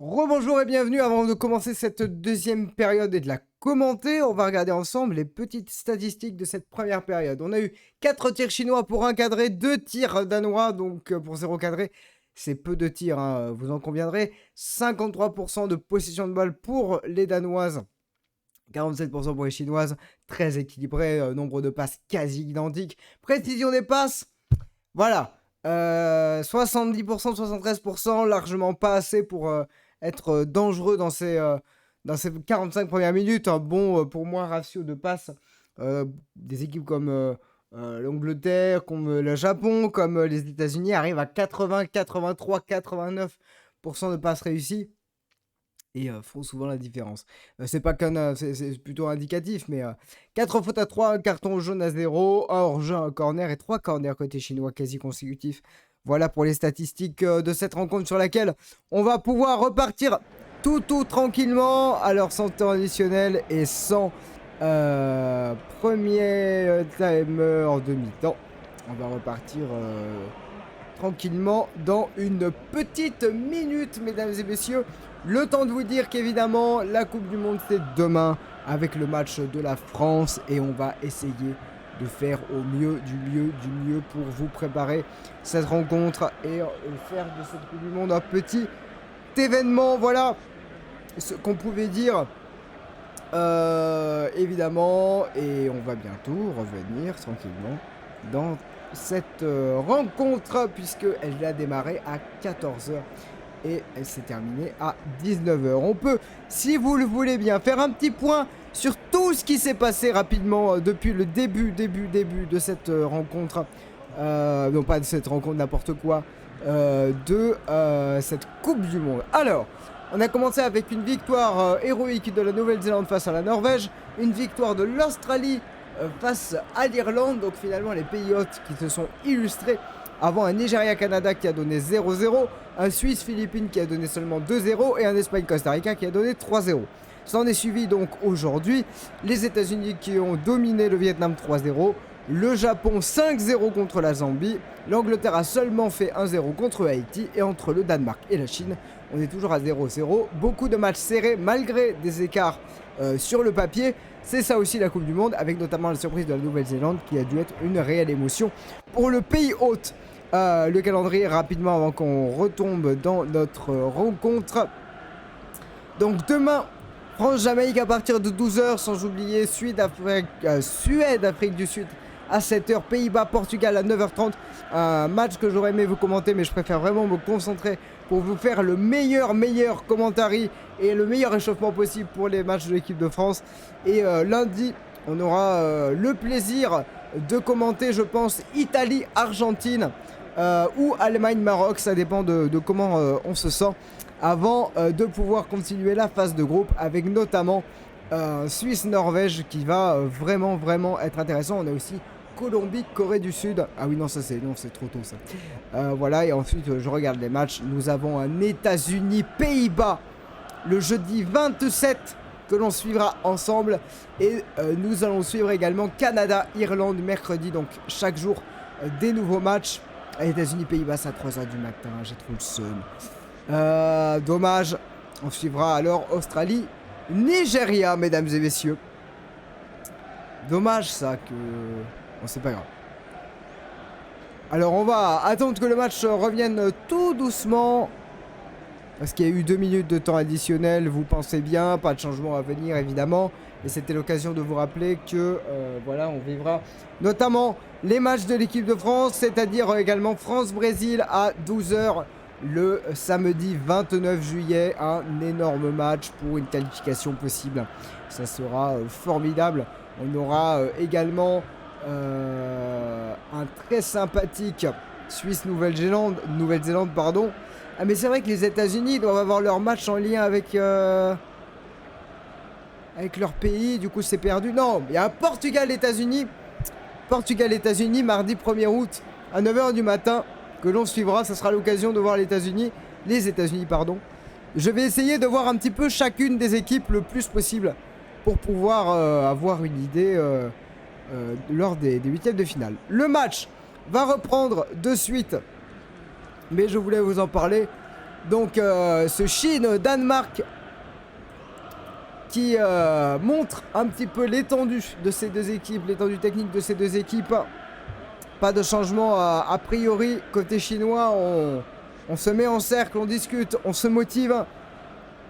Rebonjour et bienvenue. Avant de commencer cette deuxième période et de la commenter, on va regarder ensemble les petites statistiques de cette première période. On a eu 4 tirs chinois pour 1 cadré, 2 tirs danois, donc pour 0 cadré. C'est peu de tirs, hein, vous en conviendrez. 53% de possession de balle pour les Danoises, 47% pour les Chinoises. Très équilibré, nombre de passes quasi identiques. Précision des passes, voilà. 70%, 73%, largement pas assez pour être dangereux dans ces 45 premières minutes. Un bon, pour moi, ratio de passes. Des équipes comme l'Angleterre, comme le Japon, comme les États-Unis arrivent à 80, 83, 89% de passes réussies et font souvent la différence. C'est pas qu'un, c'est plutôt indicatif, mais 4 fautes à 3, un carton jaune à 0, un hors-jeu, un corner et 3 corners côté chinois quasi consécutifs. Voilà pour les statistiques de cette rencontre sur laquelle on va pouvoir repartir tout tranquillement, alors sans temps additionnel et sans premier timer de mi-temps. On va repartir tranquillement dans une petite minute, mesdames et messieurs. Le temps de vous dire qu'évidemment, la Coupe du Monde, c'est demain avec le match de la France et on va essayer de faire au mieux, du mieux pour vous préparer cette rencontre et faire de cette Coupe du Monde un petit événement. Voilà ce qu'on pouvait dire, évidemment, et on va bientôt revenir tranquillement dans cette rencontre puisqu'elle a démarré à 14h et elle s'est terminée à 19h. On peut, si vous le voulez bien, faire un petit point sur tout ce qui s'est passé rapidement depuis le début de cette rencontre, non pas de cette rencontre, n'importe quoi, de cette Coupe du Monde. Alors, on a commencé avec une victoire héroïque de la Nouvelle-Zélande face à la Norvège, une victoire de l'Australie face à l'Irlande, donc finalement les pays hôtes qui se sont illustrés avant un Nigeria-Canada qui a donné 0-0, un Suisse-Philippines qui a donné seulement 2-0 et un Espagne-Costa Rica qui a donné 3-0. S'en est suivi donc aujourd'hui les États-Unis qui ont dominé le Vietnam 3-0, le Japon 5-0 contre la Zambie, l'Angleterre a seulement fait 1-0 contre Haïti et entre le Danemark et la Chine, on est toujours à 0-0. Beaucoup de matchs serrés malgré des écarts sur le papier. C'est ça aussi la Coupe du Monde, avec notamment la surprise de la Nouvelle-Zélande qui a dû être une réelle émotion pour le pays hôte. Le calendrier rapidement avant qu'on retombe dans notre rencontre. Donc demain, France-Jamaïque à partir de 12h, sans oublier Suède-Afrique du Sud à 7h, Pays-Bas-Portugal à 9h30. Un match que j'aurais aimé vous commenter, mais je préfère vraiment me concentrer pour vous faire le meilleur commentary et le meilleur réchauffement possible pour les matchs de l'équipe de France. Et lundi, on aura le plaisir de commenter, je pense, Italie-Argentine ou Allemagne-Maroc, ça dépend de comment on se sent, avant de pouvoir continuer la phase de groupe avec notamment Suisse-Norvège qui va vraiment être intéressant. On a aussi Colombie-Corée du Sud. Ah oui, non, ça c'est trop tôt ça. Voilà, et ensuite je regarde les matchs. Nous avons un États-Unis-Pays-Bas le jeudi 27 que l'on suivra ensemble. Et nous allons suivre également Canada-Irlande mercredi. Donc chaque jour des nouveaux matchs. États-Unis-Pays-Bas à 3h du matin. J'ai trop le seum. Dommage. On suivra alors Australie-Nigeria, mesdames et messieurs. Dommage ça que... Bon, c'est pas grave. Alors on va attendre que le match revienne tout doucement. Parce qu'il y a eu 2 minutes de temps additionnel, vous pensez bien, pas de changement à venir évidemment. Et c'était l'occasion de vous rappeler que voilà, on vivra notamment les matchs de l'équipe de France, c'est-à-dire également France-Brésil à 12h le samedi 29 juillet. Un énorme match pour une qualification possible. Ça sera formidable. On aura également un très sympathique Suisse-Nouvelle-Zélande, pardon. Ah mais c'est vrai que les États-Unis doivent avoir leur match en lien avec leur pays, du coup c'est perdu. Non, il y a un Portugal-États-Unis. Portugal-États-Unis, mardi 1er août à 9h du matin, que l'on suivra. Ça sera l'occasion de voir les États-Unis, pardon. Je vais essayer de voir un petit peu chacune des équipes le plus possible pour pouvoir avoir une idée lors des huitièmes de finale. Le match va reprendre de suite, mais je voulais vous en parler Donc ce Chine-Danemark qui montre un petit peu l'étendue de ces deux équipes, l'étendue technique de ces deux équipes. Pas de changement a priori côté chinois, on se met en cercle, on discute, on se motive.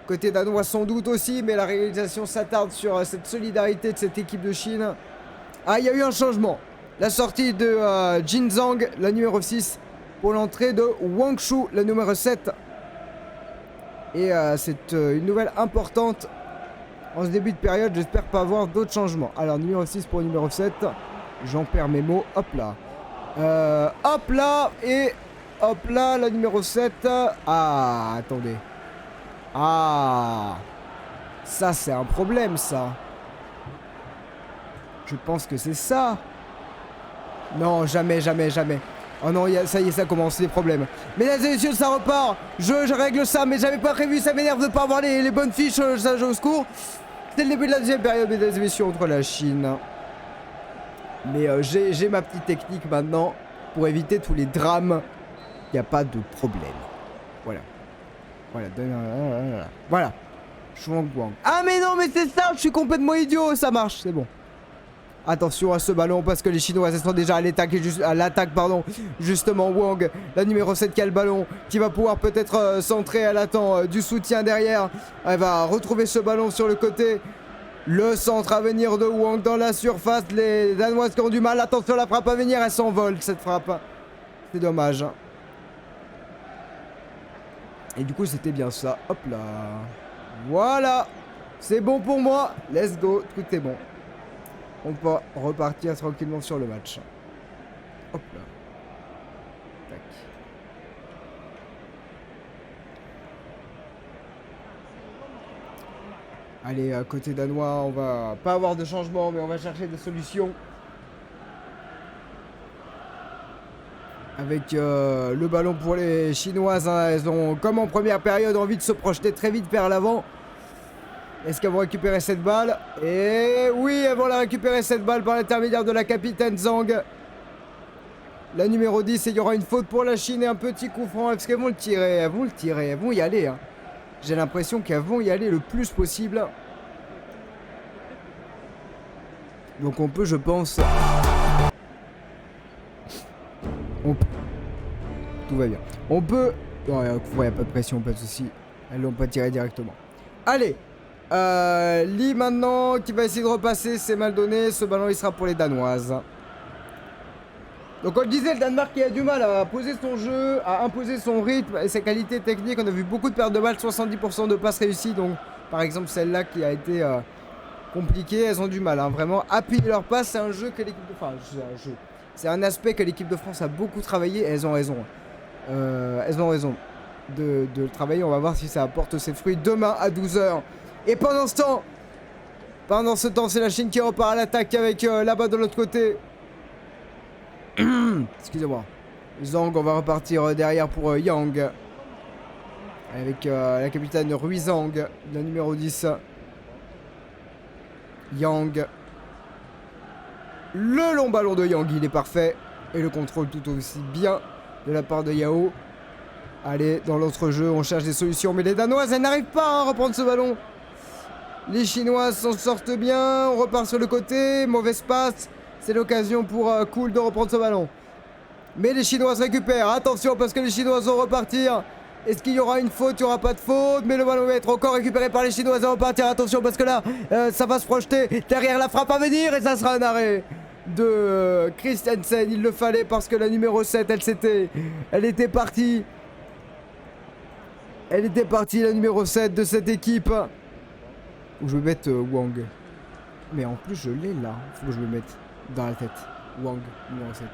Côté danois sans doute aussi, mais la réalisation s'attarde sur cette solidarité de cette équipe de Chine. Ah, il y a eu un changement. La sortie de Jin Zhang, la numéro 6, pour l'entrée de Wang Shu, la numéro 7. Et c'est une nouvelle importante en ce début de période. J'espère pas avoir d'autres changements. Alors, numéro 6 pour numéro 7. J'en perds mes mots. Hop là. Hop là. Et hop là, la numéro 7. Ah, attendez. Ah, ça c'est un problème, ça. Je pense que c'est ça. Non, jamais, jamais, jamais. Oh non, ça y est, ça commence, les problèmes. Mesdames et messieurs, ça repart. Je règle ça, mais j'avais pas prévu. Ça m'énerve de pas avoir les bonnes fiches. Ça, au secours. C'est le début de la deuxième période, mesdames et messieurs, entre la Chine. Mais j'ai ma petite technique maintenant pour éviter tous les drames. Il n'y a pas de problème. Voilà. Voilà. Voilà. Shuang Guang. Ah mais non, mais c'est ça. Je suis complètement idiot. Ça marche, c'est bon. Attention à ce ballon parce que les Chinois sont déjà à l'attaque, justement Wang, la numéro 7 qui a le ballon, qui va pouvoir peut-être centrer, elle attend du soutien derrière, elle va retrouver ce ballon sur le côté, le centre à venir de Wang dans la surface, les Danoises qui ont du mal, attention la frappe à venir, elle s'envole cette frappe, c'est dommage. Et du coup c'était bien ça, hop là, voilà, c'est bon pour moi, let's go, tout est bon. On peut repartir tranquillement sur le match. Hop là. Tac. Allez, côté danois, on va pas avoir de changement, mais on va chercher des solutions. Avec le ballon pour les Chinoises, hein, elles ont, comme en première période, envie de se projeter très vite vers l'avant. Est-ce qu'elles vont récupérer cette balle? Et oui, elles vont la récupérer cette balle par l'intermédiaire de la capitaine Zhang. La numéro 10, et il y aura une faute pour la Chine et un petit coup franc. Est-ce qu'elles vont le tirer? Elles vont le tirer, elles vont y aller. Hein. J'ai l'impression qu'elles vont y aller le plus possible. Donc on peut, je pense... Tout va bien. On peut... Non, il n'y a pas de pression, pas de souci. Elles l'ont pas tiré directement. Allez! Lee maintenant qui va essayer de repasser, c'est mal donné. Ce ballon il sera pour les Danoises. Donc on le disait, le Danemark qui a du mal à poser son jeu, à imposer son rythme et ses qualités techniques. On a vu beaucoup de pertes de balles, 70% de passes réussies. Donc par exemple celle-là qui a été compliquée, elles ont du mal. Hein, vraiment, appuyer leur passe, c'est un jeu que l'équipe de France... Enfin, c'est un jeu. C'est un aspect que l'équipe de France a beaucoup travaillé et elles ont raison. Elles ont raison de le travailler. On va voir si ça apporte ses fruits demain à 12 h. Et pendant ce temps, c'est la Chine qui repart à l'attaque avec là-bas de l'autre côté. Excusez-moi. Zhang, on va repartir derrière pour Yang. Avec la capitaine Ruizhang, la numéro 10. Yang. Le long ballon de Yang, il est parfait. Et le contrôle tout aussi bien de la part de Yao. Allez, dans l'autre jeu, on cherche des solutions. Mais les Danoises, elles n'arrivent pas à reprendre ce ballon. Les Chinois s'en sortent bien. On repart sur le côté. Mauvaise passe. C'est l'occasion pour Cool de reprendre ce ballon. Mais les Chinois récupèrent. Attention parce que les Chinois vont repartir. Est-ce qu'il y aura une faute? Il n'y aura pas de faute. Mais le ballon va être encore récupéré par les Chinois. Ils vont repartir. Attention parce que là, ça va se projeter derrière la frappe à venir. Et ça sera un arrêt de Christensen. Il le fallait parce que la numéro 7, elle était partie. Elle était partie, la numéro 7 de cette équipe. Où je vais mettre Wang. Mais en plus, je l'ai là. Faut que je le mette dans la tête. Wang, numéro 7.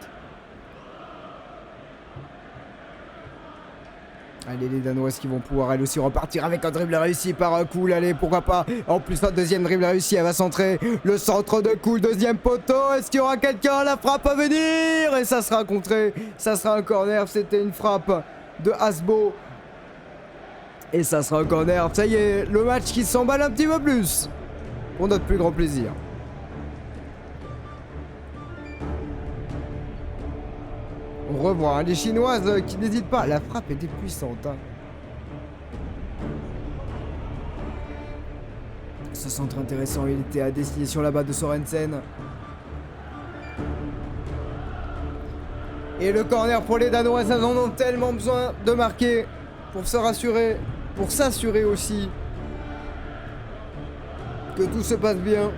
Allez, les Danoises qui vont pouvoir elles aussi repartir avec un dribble réussi par Cool. Allez, pourquoi pas. En plus, un deuxième dribble réussi. Elle va centrer le centre de Cool. Deuxième poteau. Est-ce qu'il y aura quelqu'un? La frappe à venir. Et ça sera contré. Ça sera un corner. C'était une frappe de Hasbo. Et ça sera un corner. Ça y est, le match qui s'emballe un petit peu plus. Pour notre plus grand plaisir. On revoit hein, les Chinoises qui n'hésitent pas. La frappe était puissante. Hein. Ce centre intéressant, il était à destination là-bas de Sorensen. Et le corner pour les Danois, ils en ont tellement besoin de marquer pour se rassurer, pour s'assurer aussi que tout se passe bien.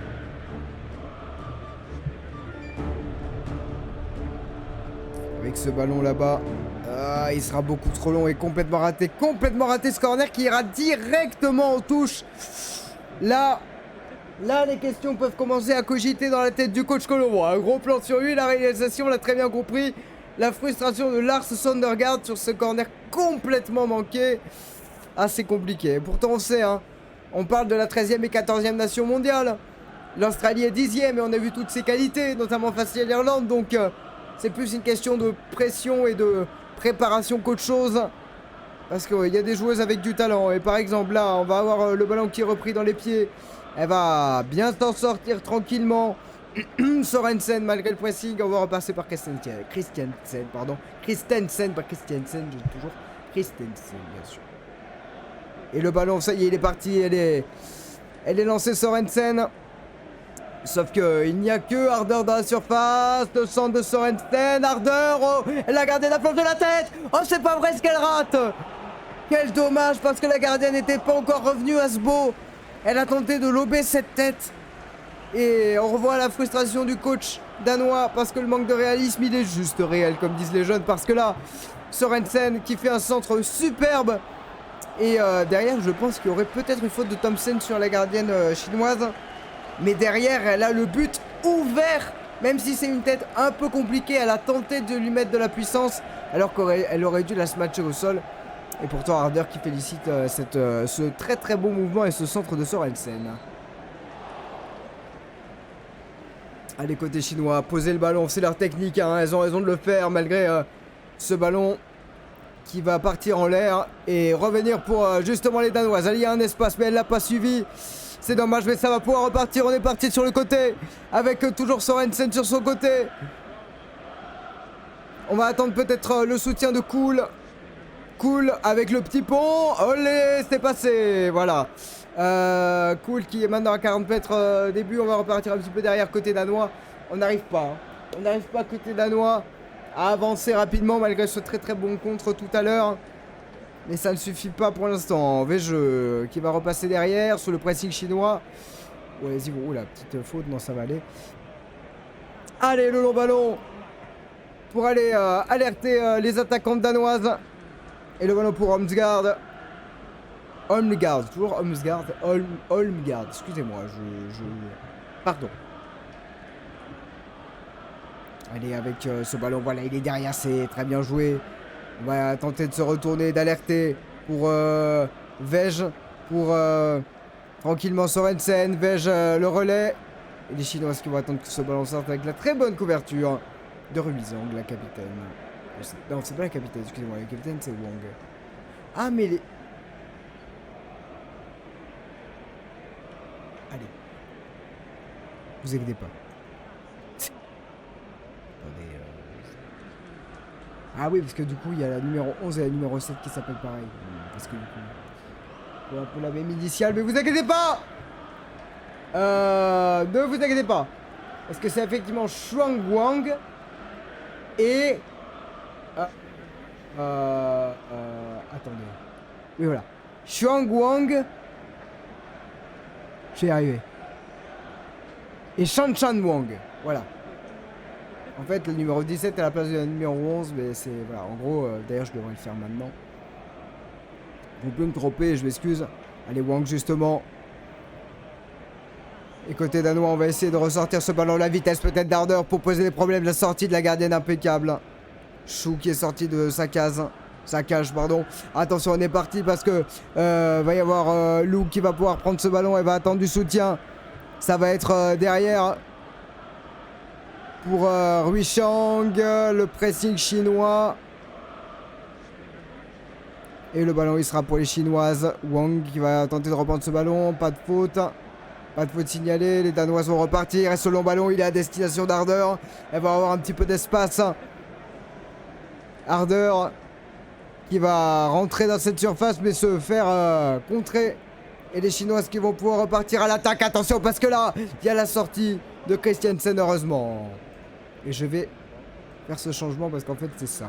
Avec ce ballon là-bas, il sera beaucoup trop long et complètement raté ce corner qui ira directement en touche. Là, les questions peuvent commencer à cogiter dans la tête du coach Colombo. Un gros plan sur lui, la réalisation, on l'a très bien compris. La frustration de Lars Sondergaard sur ce corner complètement manqué. Assez compliqué. Pourtant, on sait, hein, on parle de la 13e et 14e nation mondiale. L'Australie est 10e et on a vu toutes ses qualités, notamment face à l'Irlande. Donc, c'est plus une question de pression et de préparation qu'autre chose. Parce qu'il y a des joueuses avec du talent. Et par exemple, là, on va avoir le ballon qui est repris dans les pieds. Elle va bien s'en sortir tranquillement. Sorensen, malgré le pressing, on va repasser par Christensen, pardon. Christensen, pas Christiansen, j'ai toujours Christensen, bien sûr. Et le ballon, ça y est, il est parti. Elle est lancée, Sorensen. Sauf qu'il n'y a que Harder dans la surface. Le centre de Sorensen. Harder, oh, elle a gardé la planche de la tête. Oh, c'est pas vrai ce qu'elle rate. Quel dommage, parce que la gardienne n'était pas encore revenue à ce beau. Elle a tenté de lober cette tête. Et on revoit la frustration du coach danois parce que le manque de réalisme, il est juste réel, comme disent les jeunes. Parce que là, Sorensen qui fait un centre superbe. Et derrière, je pense qu'il y aurait peut-être une faute de Thompson sur la gardienne chinoise. Mais derrière, elle a le but ouvert. Même si c'est une tête un peu compliquée, elle a tenté de lui mettre de la puissance. Alors qu'elle aurait dû la smatcher au sol. Et pourtant, Harder qui félicite ce très très beau mouvement et ce centre de Sorensen. Allez, côté chinois, poser le ballon, c'est leur technique, hein, elles ont raison de le faire malgré ce ballon qui va partir en l'air et revenir pour justement les Danoises. Il y a un espace, mais elle l'a pas suivi. C'est dommage, mais ça va pouvoir repartir. On est parti sur le côté avec toujours Sorensen sur son côté. On va attendre peut-être le soutien de Cool. Cool avec le petit pont. Olé, c'est passé. Voilà. Cool qui est maintenant à 40 mètres début. On va repartir un petit peu derrière côté danois. On n'arrive pas. Hein. On n'arrive pas côté danois à avancer rapidement malgré ce très très bon contre tout à l'heure. Mais ça ne suffit pas pour l'instant. Vege qui va repasser derrière sur le pressing chinois. Ouais, vas-y, oh la petite faute. Non, ça va aller. Allez, le long ballon pour aller alerter les attaquantes danoises. Et le ballon pour Holmsgaard. Holmgard, toujours Holmsgaard. Holmgard, excusez-moi, Pardon. Allez, avec ce ballon, voilà, il est derrière, c'est très bien joué. On va tenter de se retourner, d'alerter pour Vege, pour tranquillement Sorensen. Vege, le relais. Et les Chinoises qui vont attendre que ce ballon sorte avec la très bonne couverture de Ruizang, la capitaine. Non, c'est pas la capitaine, excusez-moi, la capitaine c'est Wang. Ah, mais les... Allez. Vous inquiétez pas. Attendez, Ah oui, parce que du coup, il y a la numéro 11 et la numéro 7 qui s'appellent pareil. Parce que du coup... C'est un peu la même initiale, mais vous inquiétez pas. Ne vous inquiétez pas. Parce que c'est effectivement Shuang Wang et... attendez. Oui, voilà. Shuang Wang. Je vais y arriver. Et Shan Chan Wang. Voilà. En fait, le numéro 17 est à la place du numéro 11, mais c'est... Voilà, en gros, d'ailleurs, je devrais le faire maintenant. Vous pouvez me tromper, je m'excuse. Allez, Wang, justement. Et côté danois, on va essayer de ressortir ce ballon. La vitesse peut-être d'Harder pour poser des problèmes. La sortie de la gardienne impeccable. Chou qui est sorti de sa case. Sa cage, pardon. Attention, on est parti parce que va y avoir Lou qui va pouvoir prendre ce ballon. Elle va attendre du soutien. Ça va être derrière pour Ruishang. Le pressing chinois. Et le ballon, il sera pour les Chinoises. Wang qui va tenter de reprendre ce ballon. Pas de faute. Pas de faute signalée. Les Danoises vont repartir. Et ce long ballon, il est à destination d'Harder. Elle va avoir un petit peu d'espace. Harder qui va rentrer dans cette surface mais se faire contrer Et les Chinoises qui vont pouvoir repartir à l'attaque. Attention, parce que là, il y a la sortie de Christiansen, heureusement. Et je vais faire ce changement parce qu'en fait, c'est ça.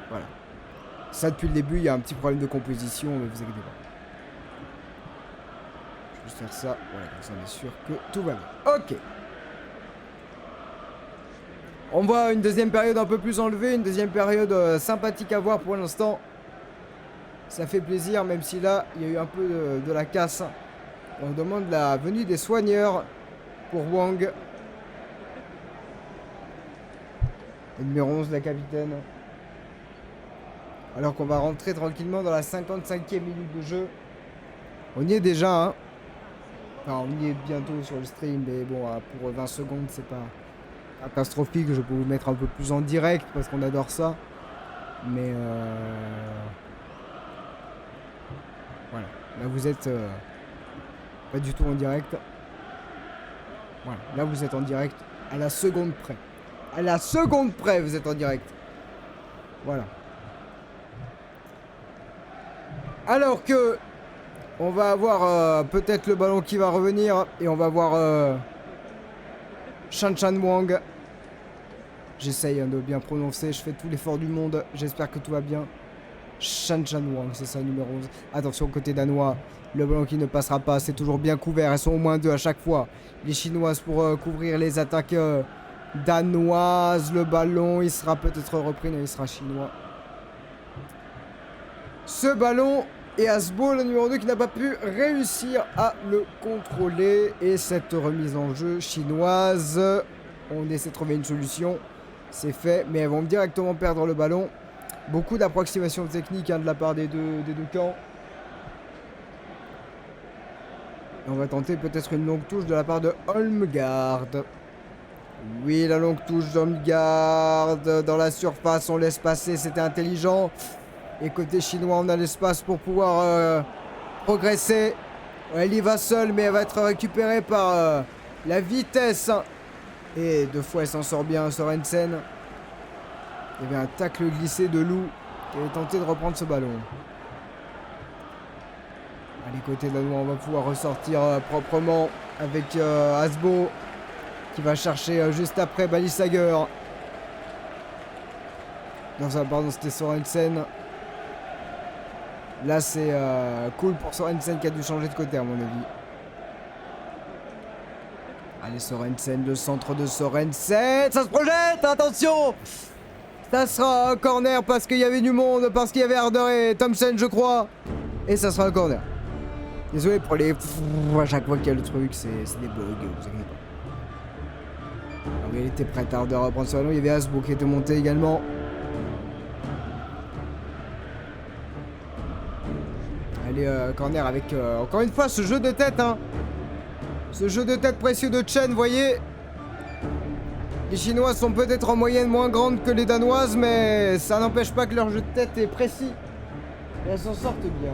Voilà. Ça, depuis le début, il y a un petit problème de composition, mais vous inquiétez pas. Je vais juste faire ça. Voilà, comme ça, on est sûr que tout va bien. Ok. On voit une deuxième période un peu plus enlevée, une deuxième période sympathique à voir pour l'instant. Ça fait plaisir, même si là, il y a eu un peu de la casse. On demande la venue des soigneurs pour Wang. Le numéro 11, la capitaine. Alors qu'on va rentrer tranquillement dans la 55e minute de jeu. On y est déjà, hein. Enfin, on y est bientôt sur le stream, mais bon, pour 20 secondes, c'est pas catastrophique. Je peux vous mettre un peu plus en direct parce qu'on adore ça. Mais voilà, là vous êtes pas du tout en direct. Voilà, là vous êtes en direct à la seconde près. À la seconde près, vous êtes en direct. Voilà. Alors que on va avoir peut-être le ballon qui va revenir et on va voir Shan Chan Wang. J'essaye de bien prononcer, je fais tout l'effort du monde. J'espère que tout va bien. Shan Chan Wang, c'est ça, numéro 11. Attention, côté danois, le ballon qui ne passera pas, c'est toujours bien couvert. Elles sont au moins deux à chaque fois. Les Chinoises pour couvrir les attaques danoises. Le ballon, il sera peut-être repris, mais il sera chinois. Ce ballon et Asbo, le numéro 2, qui n'a pas pu réussir à le contrôler. Et cette remise en jeu chinoise, on essaie de trouver une solution. C'est fait, mais elles vont directement perdre le ballon. Beaucoup d'approximations techniques de la part des deux camps. Et on va tenter peut-être une longue touche de la part de Holmgard. Oui, la longue touche d'Holmgard. Dans la surface, on laisse passer, c'était intelligent. Et côté chinois, on a l'espace pour pouvoir progresser. Elle y va seule, mais elle va être récupérée par la vitesse. Et deux fois, elle s'en sort bien, Sorensen. Il y avait un tacle glissé de Lou qui avait tenté de reprendre ce ballon. Allez, côté danois, on va pouvoir ressortir proprement avec Asbo qui va chercher juste après Balisager. Non, ça, pardon, c'était Sorensen. Là, c'est cool pour Sorensen qui a dû changer de côté, à mon avis. Allez, Sorensen, le centre de Sorensen. Ça se projette, attention! Ça sera un corner parce qu'il y avait du monde, parce qu'il y avait Harder et Thompson, je crois. Et ça sera un corner. Désolé pour les... à chaque fois qu'il y a le truc, c'est des bugs, vous inquiétez pas. Alors, il était prêt à Harder à prendre ce ballon. Il y avait Asbo qui était monté également. Allez, corner avec... encore une fois, ce jeu de tête, hein. Ce jeu de tête précieux de Chen, vous voyez. Les Chinoises sont peut-être en moyenne moins grandes que les Danoises, mais ça n'empêche pas que leur jeu de tête est précis. Et elles s'en sortent bien.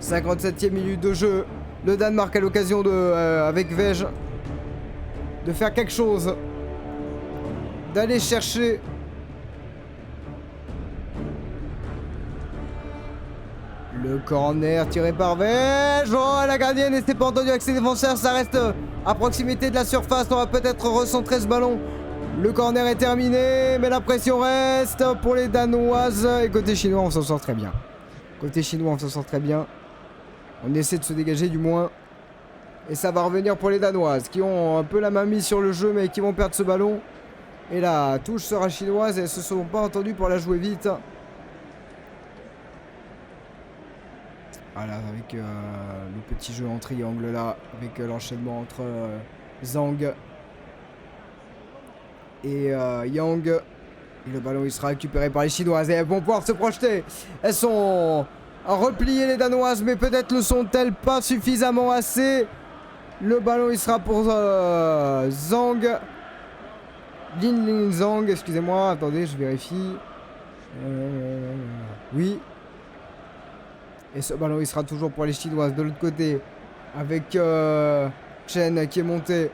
57e minute de jeu. Le Danemark a l'occasion de, avec Vej, de faire quelque chose. D'aller chercher... Le corner tiré par Vej. Oh, la gardienne n'était pas entendue avec ses défenseurs. Ça reste à proximité de la surface. On va peut-être recentrer ce ballon. Le corner est terminé, mais la pression reste pour les Danoises. Et côté chinois, on s'en sort très bien. Côté chinois, on s'en sort très bien. On essaie de se dégager du moins. Et ça va revenir pour les Danoises, qui ont un peu la main mise sur le jeu, mais qui vont perdre ce ballon. Et la touche sera chinoise. Et elles se sont pas entendues pour la jouer vite. Voilà, avec le petit jeu en triangle là, avec l'enchaînement entre Zhang et Yang. Et le ballon il sera récupéré par les Chinoises et elles vont pouvoir se projeter. Elles sont repliées les Danoises, mais peut-être le sont-elles pas suffisamment assez. Le ballon il sera pour Zhang. Lin Zhang, excusez-moi, attendez, je vérifie. Oui. Et ce ballon, il sera toujours pour les Chinoises. De l'autre côté, avec Chen qui est monté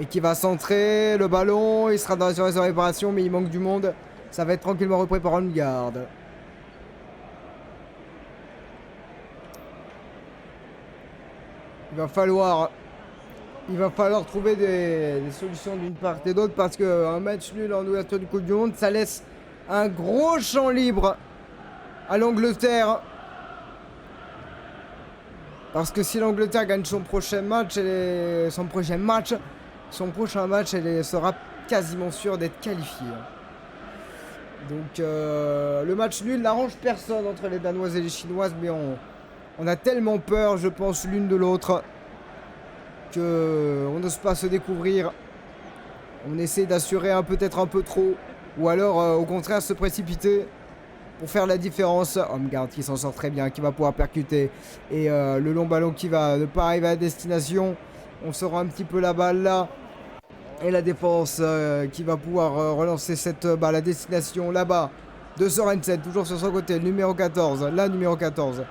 et qui va centrer. Le ballon, il sera dans la surface de réparation, mais il manque du monde. Ça va être tranquillement repris par Onguard. Il va falloir trouver des solutions d'une part et d'autre parce qu'un match nul en ouverture du Coupe du Monde, ça laisse un gros champ libre à l'Angleterre. Parce que si l'Angleterre gagne son prochain match, elle sera quasiment sûre d'être qualifiée. Donc le match nul n'arrange personne entre les Danoises et les Chinoises, mais on a tellement peur, je pense, l'une de l'autre, qu'on n'ose pas se découvrir. On essaie d'assurer peut-être un peu trop, ou alors au contraire se précipiter pour faire la différence. Onguard qui s'en sort très bien, qui va pouvoir percuter. Et le long ballon qui va ne pas arriver à destination. On sort un petit peu la balle là. Et la défense qui va pouvoir relancer cette balle à destination là-bas de Sorensen, toujours sur son côté, le numéro 14, la numéro 14.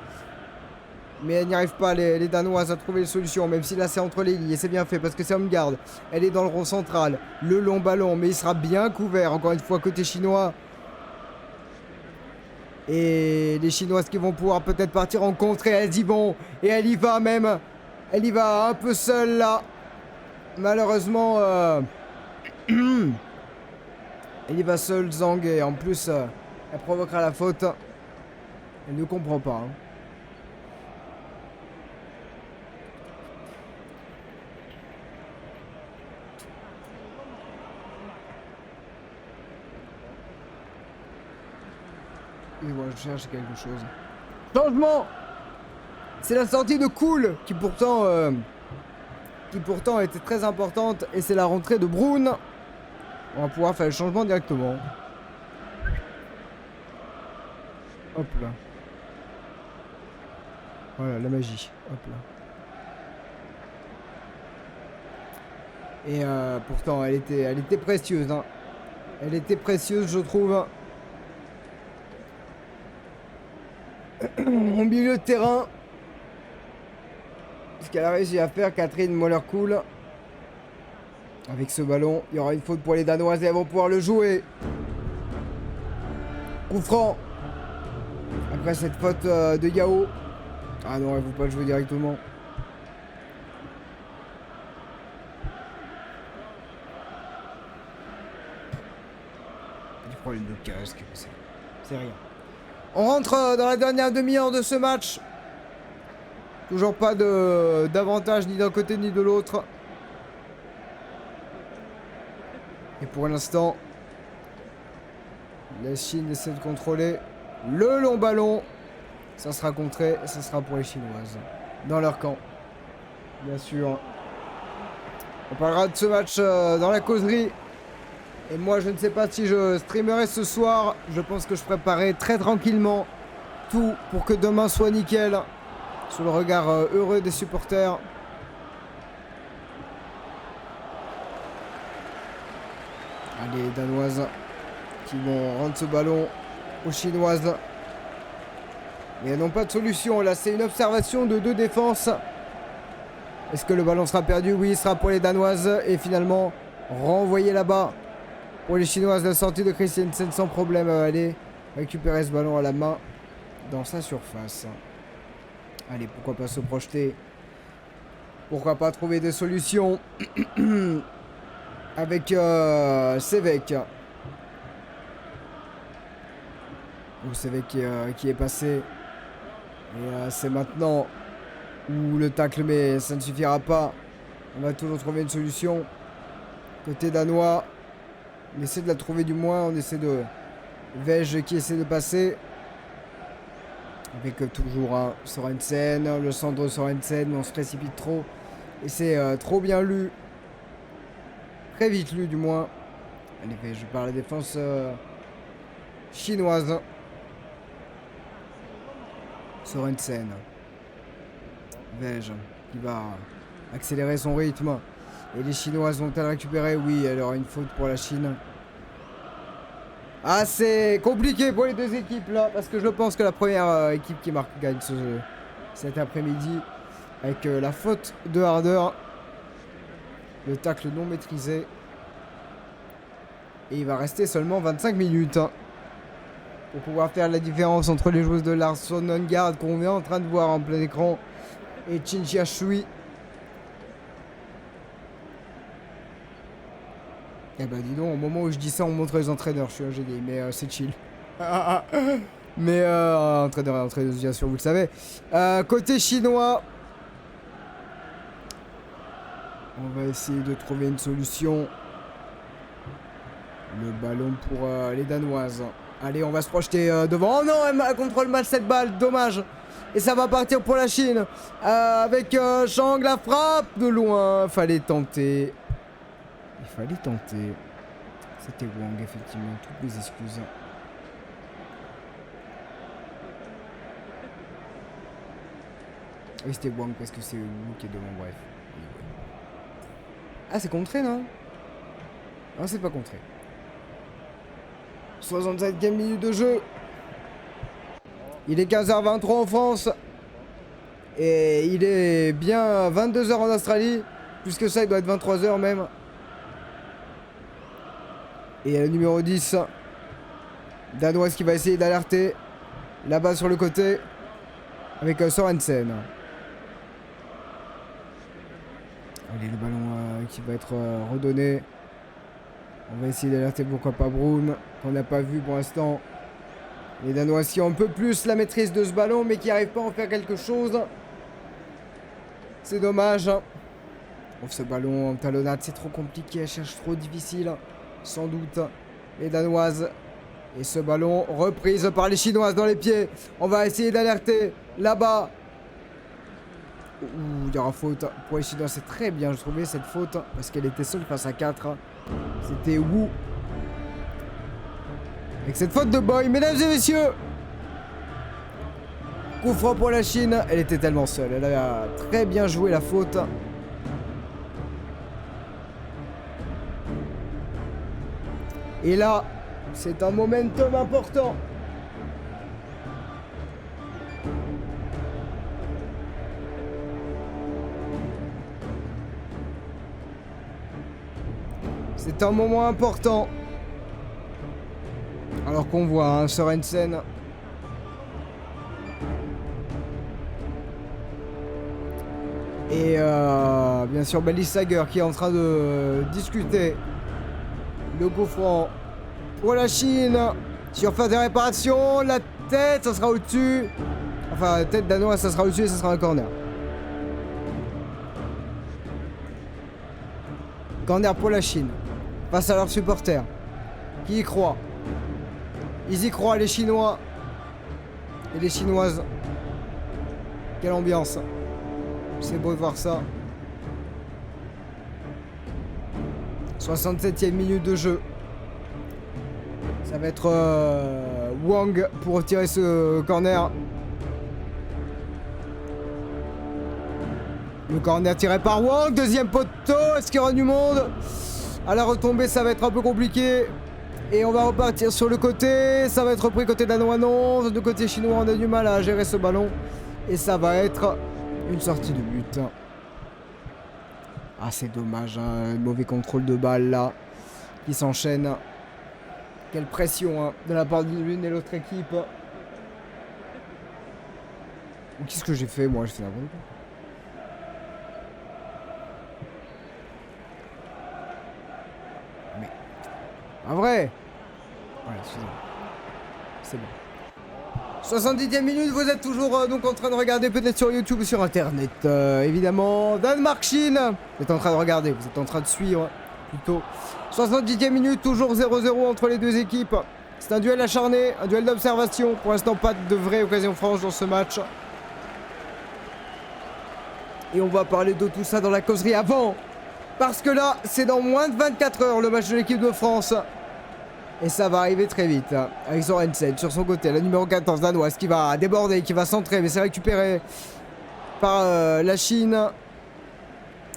Mais elle n'y arrive pas, les Danoises, à trouver une solution, même si là c'est entre les lignes, et c'est bien fait parce que c'est Onguard. Elle est dans le rond central, le long ballon, mais il sera bien couvert, encore une fois, côté chinois. Et les Chinoises qui vont pouvoir peut-être partir en contre, et elles y vont, et elle y va même. Elle y va un peu seule là. Malheureusement, elle y va seule, Zhang, et en plus, elle provoquera la faute. Elle ne comprend pas. Hein. Et moi, je cherche quelque chose. Changement! C'est la sortie de Cool qui pourtant était très importante, et c'est la rentrée de Brown. On va pouvoir faire le changement directement. Hop là. Voilà, la magie. Hop là. Et pourtant, elle était précieuse. Hein. Elle était précieuse, je trouve. Au milieu de terrain. Ce qu'elle a réussi à faire, Catherine Moller-Cool. Avec ce ballon, il y aura une faute pour les Danoises et elles vont pouvoir le jouer. Coup franc. Après cette faute de Yao. Ah non, elles ne vont pas le jouer directement. Du problème de casque, c'est rien. On rentre dans la dernière demi-heure de ce match. Toujours pas d'avantage ni d'un côté ni de l'autre. Et pour l'instant, la Chine essaie de contrôler le long ballon. Ça sera contré, ça sera pour les Chinoises. Dans leur camp. Bien sûr. On parlera de ce match dans la causerie. Et moi, je ne sais pas si je streamerai ce soir. Je pense que je préparerai très tranquillement tout pour que demain soit nickel. Sous le regard heureux des supporters. Allez, les Danoises qui vont rendre ce ballon aux Chinoises. Mais elles n'ont pas de solution. Là, c'est une observation de 2 défenses. Est-ce que le ballon sera perdu? Oui, il sera pour les Danoises. Et finalement, renvoyé là-bas pour les Chinoises. La sortie de Christiansen sans problème à aller récupérer ce ballon à la main dans sa surface. Allez, pourquoi pas se projeter? Pourquoi pas trouver des solutions avec Sévec. Ou Sévec qui est passé. Et c'est maintenant où le tacle, mais ça ne suffira pas. On va toujours trouver une solution. Côté danois, on essaie de la trouver du moins. On essaie de... Vej qui essaie de passer. Avec toujours un Sorensen, le centre de Sorensen, mais on se précipite trop. Et c'est trop bien lu. Très vite lu du moins. Allez, je parle de la défense chinoise. Sorensen. Vej qui va accélérer son rythme. Et les Chinoises vont-elles récupérer? Oui, il y aura une faute pour la Chine. Ah, c'est compliqué pour les deux équipes là, parce que je pense que la première équipe qui marque gagne cet après-midi avec la faute de Harder, le tacle non maîtrisé. Et il va rester seulement 25 minutes. Hein, pour pouvoir faire la différence entre les joueuses de Larsson Nongard qu'on est en train de voir en plein écran et Chinchia Shui. Eh ben dis donc, au moment où je dis ça, on montre les entraîneurs. Je suis un génie, mais c'est chill. Mais entraîneur, bien sûr, vous le savez. Côté chinois, on va essayer de trouver une solution. Le ballon pour les Danoises. Allez, on va se projeter devant. Oh non, elle contrôle mal cette balle, dommage. Et ça va partir pour la Chine. Avec Zhang, la frappe de loin. Fallait tenter. Il fallait tenter. C'était Wang, effectivement. Toutes mes excuses. Oui, c'était Wang parce que c'est Wu qui est devant, bref. Ah, c'est contré, non? Non, c'est pas contré. 67e minute de jeu. Il est 15h23 en France. Et il est bien 22h en Australie. Plus que ça, il doit être 23h même. Et il y a le numéro 10. Danoise qui va essayer d'alerter. Là-bas sur le côté. Avec Sorensen. Allez, le ballon qui va être redonné. On va essayer d'alerter pourquoi pas Brown, qu'on n'a pas vu pour l'instant. Les Danois qui ont un peu plus la maîtrise de ce ballon, mais qui n'arrivent pas à en faire quelque chose. C'est dommage. Oh, ce ballon en talonnade, c'est trop compliqué, elle cherche trop difficile. Sans doute. Les Danoises. Et ce ballon reprise par les Chinoises dans les pieds. On va essayer d'alerter là-bas. Ouh, il y aura faute pour les Chinois. C'est très bien, je trouvais cette faute. Parce qu'elle était seule face à 4. C'était Wu. Avec cette faute de Boy, mesdames et messieurs. Coup franc pour la Chine. Elle était tellement seule. Elle a très bien joué la faute. Et là, c'est un momentum important. C'est un moment important. Alors qu'on voit hein, Sorensen. Et bien sûr Belly Sager qui est en train de discuter. Le coup franc pour la Chine. Surface de réparation. La tête, ça sera au-dessus. Enfin, la tête danoise, ça sera au-dessus et ça sera un corner. Corner pour la Chine. Face à leurs supporters. Qui y croient. Ils y croient, les Chinois. Et les Chinoises. Quelle ambiance. C'est beau de voir ça. 67e minute de jeu. Ça va être Wang pour retirer ce corner. Le corner tiré par Wang. Deuxième poteau. Est-ce qu'il y aura du monde? À la retombée, ça va être un peu compliqué. Et on va repartir sur le côté. Ça va être repris côté danois, non. De côté chinois, on a du mal à gérer ce ballon. Et ça va être une sortie de but. Ah, c'est dommage, hein. Mauvais contrôle de balle là. Qui s'enchaîne. Quelle pression hein, de la part de l'une et l'autre équipe. Qu'est-ce que j'ai fait moi? J'ai fait la bonne. Mais. En vrai. Voilà, excusez-moi. C'est bon. 70e minute, vous êtes toujours donc en train de regarder peut-être sur YouTube ou sur internet évidemment. Danemark-Chine, vous êtes en train de regarder, vous êtes en train de suivre plutôt. 70e minute, toujours 0-0 entre les deux équipes. C'est un duel acharné, un duel d'observation. Pour l'instant, pas de vraie occasion franche dans ce match. Et on va parler de tout ça dans la causerie avant. Parce que là, c'est dans moins de 24 heures le match de l'équipe de France. Et ça va arriver très vite, hein, avec Sorensen sur son côté, la numéro 14 danoise qui va déborder, qui va centrer, mais c'est récupéré par la Chine.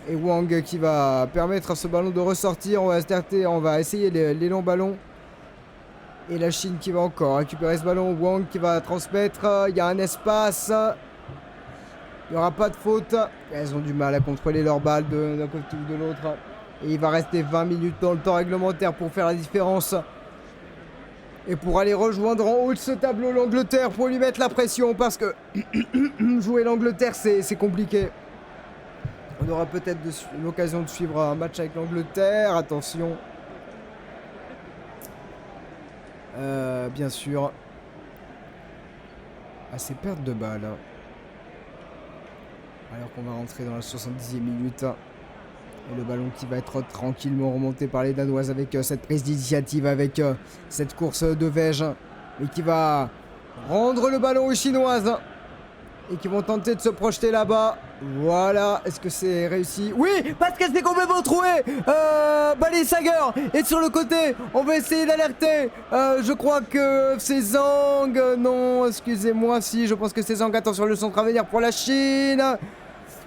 Et Wang qui va permettre à ce ballon de ressortir. On va starter, on va essayer les longs ballons. Et la Chine qui va encore récupérer ce ballon. Wang qui va transmettre. Il y a un espace. Il n'y aura pas de faute. Elles ont du mal à contrôler leur balle d'un côté ou de l'autre. Et il va rester 20 minutes dans le temps réglementaire pour faire la différence. Et pour aller rejoindre en haut de ce tableau l'Angleterre pour lui mettre la pression. Parce que jouer l'Angleterre, c'est compliqué. On aura peut-être l'occasion de suivre un match avec l'Angleterre. Attention. Bien sûr. Ah, c'est perte de balle. Alors qu'on va rentrer dans la 70e minute. Et le ballon qui va être tranquillement remonté par les Danoises avec cette prise d'initiative, avec cette course de Vège. Et qui va rendre le ballon aux Chinoises. Et qui vont tenter de se projeter là-bas. Voilà, est-ce que c'est réussi? Oui, parce qu'elle s'est complètement trouée. Bali Sager est sur le côté. On va essayer d'alerter. Je crois que c'est Zhang. Non, excusez-moi, si, je pense que c'est Zhang. Attention, le centre à venir pour la Chine.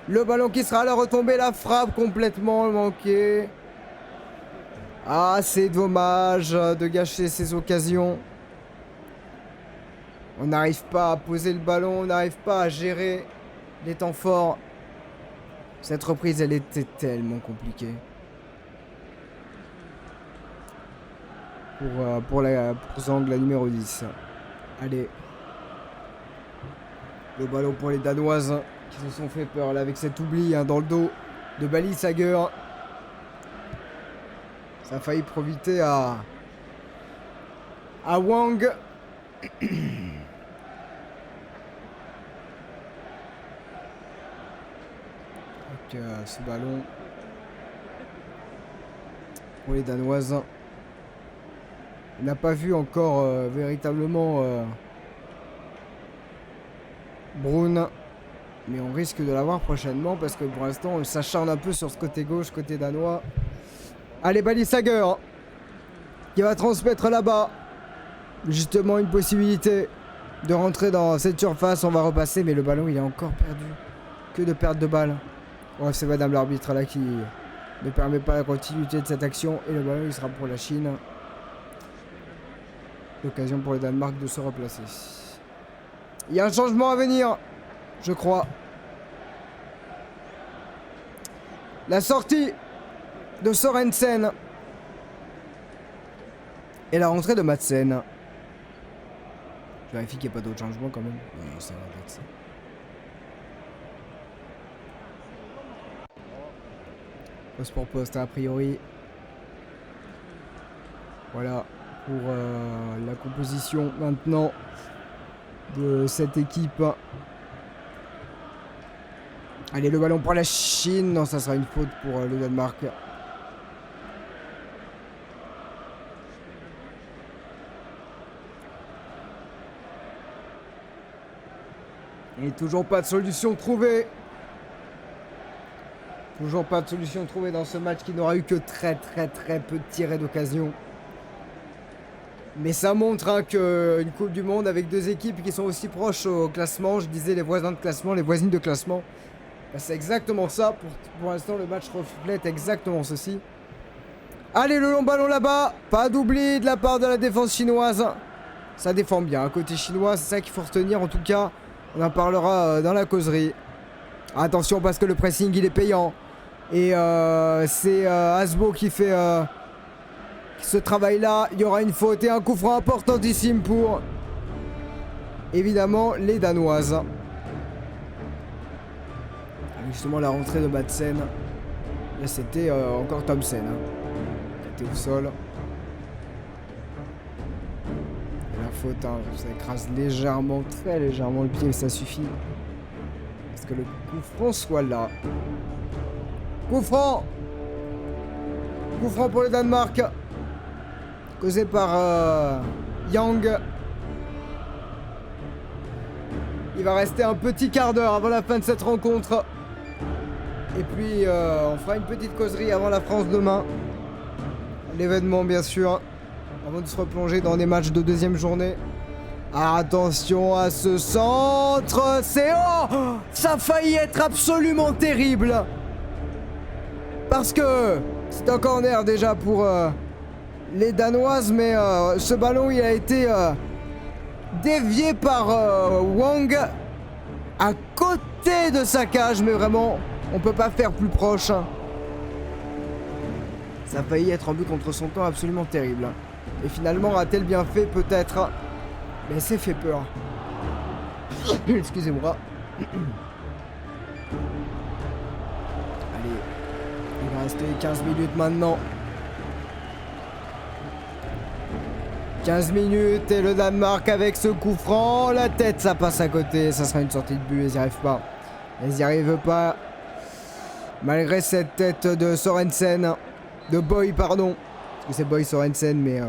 Le ballon qui sera à la retombée, la frappe complètement manquée. Ah, c'est dommage de gâcher ces occasions. On n'arrive pas à poser le ballon, on n'arrive pas à gérer les temps forts. Cette reprise, elle était tellement compliquée. Pour Zhang, la numéro 10. Allez. Le ballon pour les Danoises qui se sont fait peur là avec cet oubli dans le dos de Bali Sager. Ça a failli profiter à Wang. Ce ballon pour les Danoises. On n'a pas vu encore véritablement Brun, mais on risque de l'avoir prochainement parce que pour l'instant on s'acharne un peu sur ce côté gauche, côté danois. Allez, Bali Sager qui va transmettre là-bas justement une possibilité de rentrer dans cette surface. On va repasser, mais le ballon il est encore perdu. Que de perte de balle. Ouais, c'est madame l'arbitre là qui ne permet pas la continuité de cette action. Et le ballon il sera pour la Chine. L'occasion pour le Danemark de se replacer. Il y a un changement à venir, je crois. La sortie de Sorensen. Et la rentrée de Madsen. Je vérifie qu'il n'y a pas d'autres changements quand même. Non, ça va être ça. Poste pour poste a priori. Voilà pour la composition maintenant de cette équipe. Allez, le ballon pour la Chine. Non, ça sera une faute pour le Danemark. Et toujours pas de solution trouvée. Toujours pas de solution trouvée dans ce match qui n'aura eu que très peu de tirs et d'occasion. Mais ça montre qu'une Coupe du Monde avec deux équipes qui sont aussi proches au classement, je disais les voisins de classement, les voisines de classement, ben c'est exactement ça. Pour l'instant, le match reflète exactement ceci. Allez, le long ballon là-bas. Pas d'oubli de la part de la défense chinoise. Ça défend bien. Côté chinois, c'est ça qu'il faut retenir. En tout cas, on en parlera dans la causerie. Attention parce que le pressing, il est payant. Et c'est Asbo qui fait ce travail-là. Il y aura une faute et un coup franc importantissime pour, évidemment, les Danoises. Avec justement la rentrée de Madsen. Là, c'était encore Thomsen qui était au sol. Et la faute, ça écrase légèrement, très légèrement le pied et ça suffit. Parce que le coup franc soit là. Coup franc! Coup franc pour le Danemark. Causé par Yang. Il va rester un petit quart d'heure avant la fin de cette rencontre. Et puis on fera une petite causerie avant la France demain. L'événement bien sûr. Avant de se replonger dans des matchs de deuxième journée. Attention à ce centre. C'est oh! Ça a failli être absolument terrible. Parce que c'est un corner déjà pour les Danoises. Mais ce ballon il a été dévié par Wang à côté de sa cage. Mais vraiment on peut pas faire plus proche. Ça a failli être un but contre son camp absolument terrible. Et finalement, a-t-elle bien fait? Peut-être. Mais c'est fait peur. Excusez-moi. Allez. Il va rester 15 minutes maintenant. 15 minutes et le Danemark avec ce coup franc. La tête, ça passe à côté. Ça sera une sortie de but. Elles n'y arrivent pas. Elles n'y arrivent pas. Malgré cette tête de Sorensen. De Boy, pardon. Parce que c'est Boy Sorensen, mais...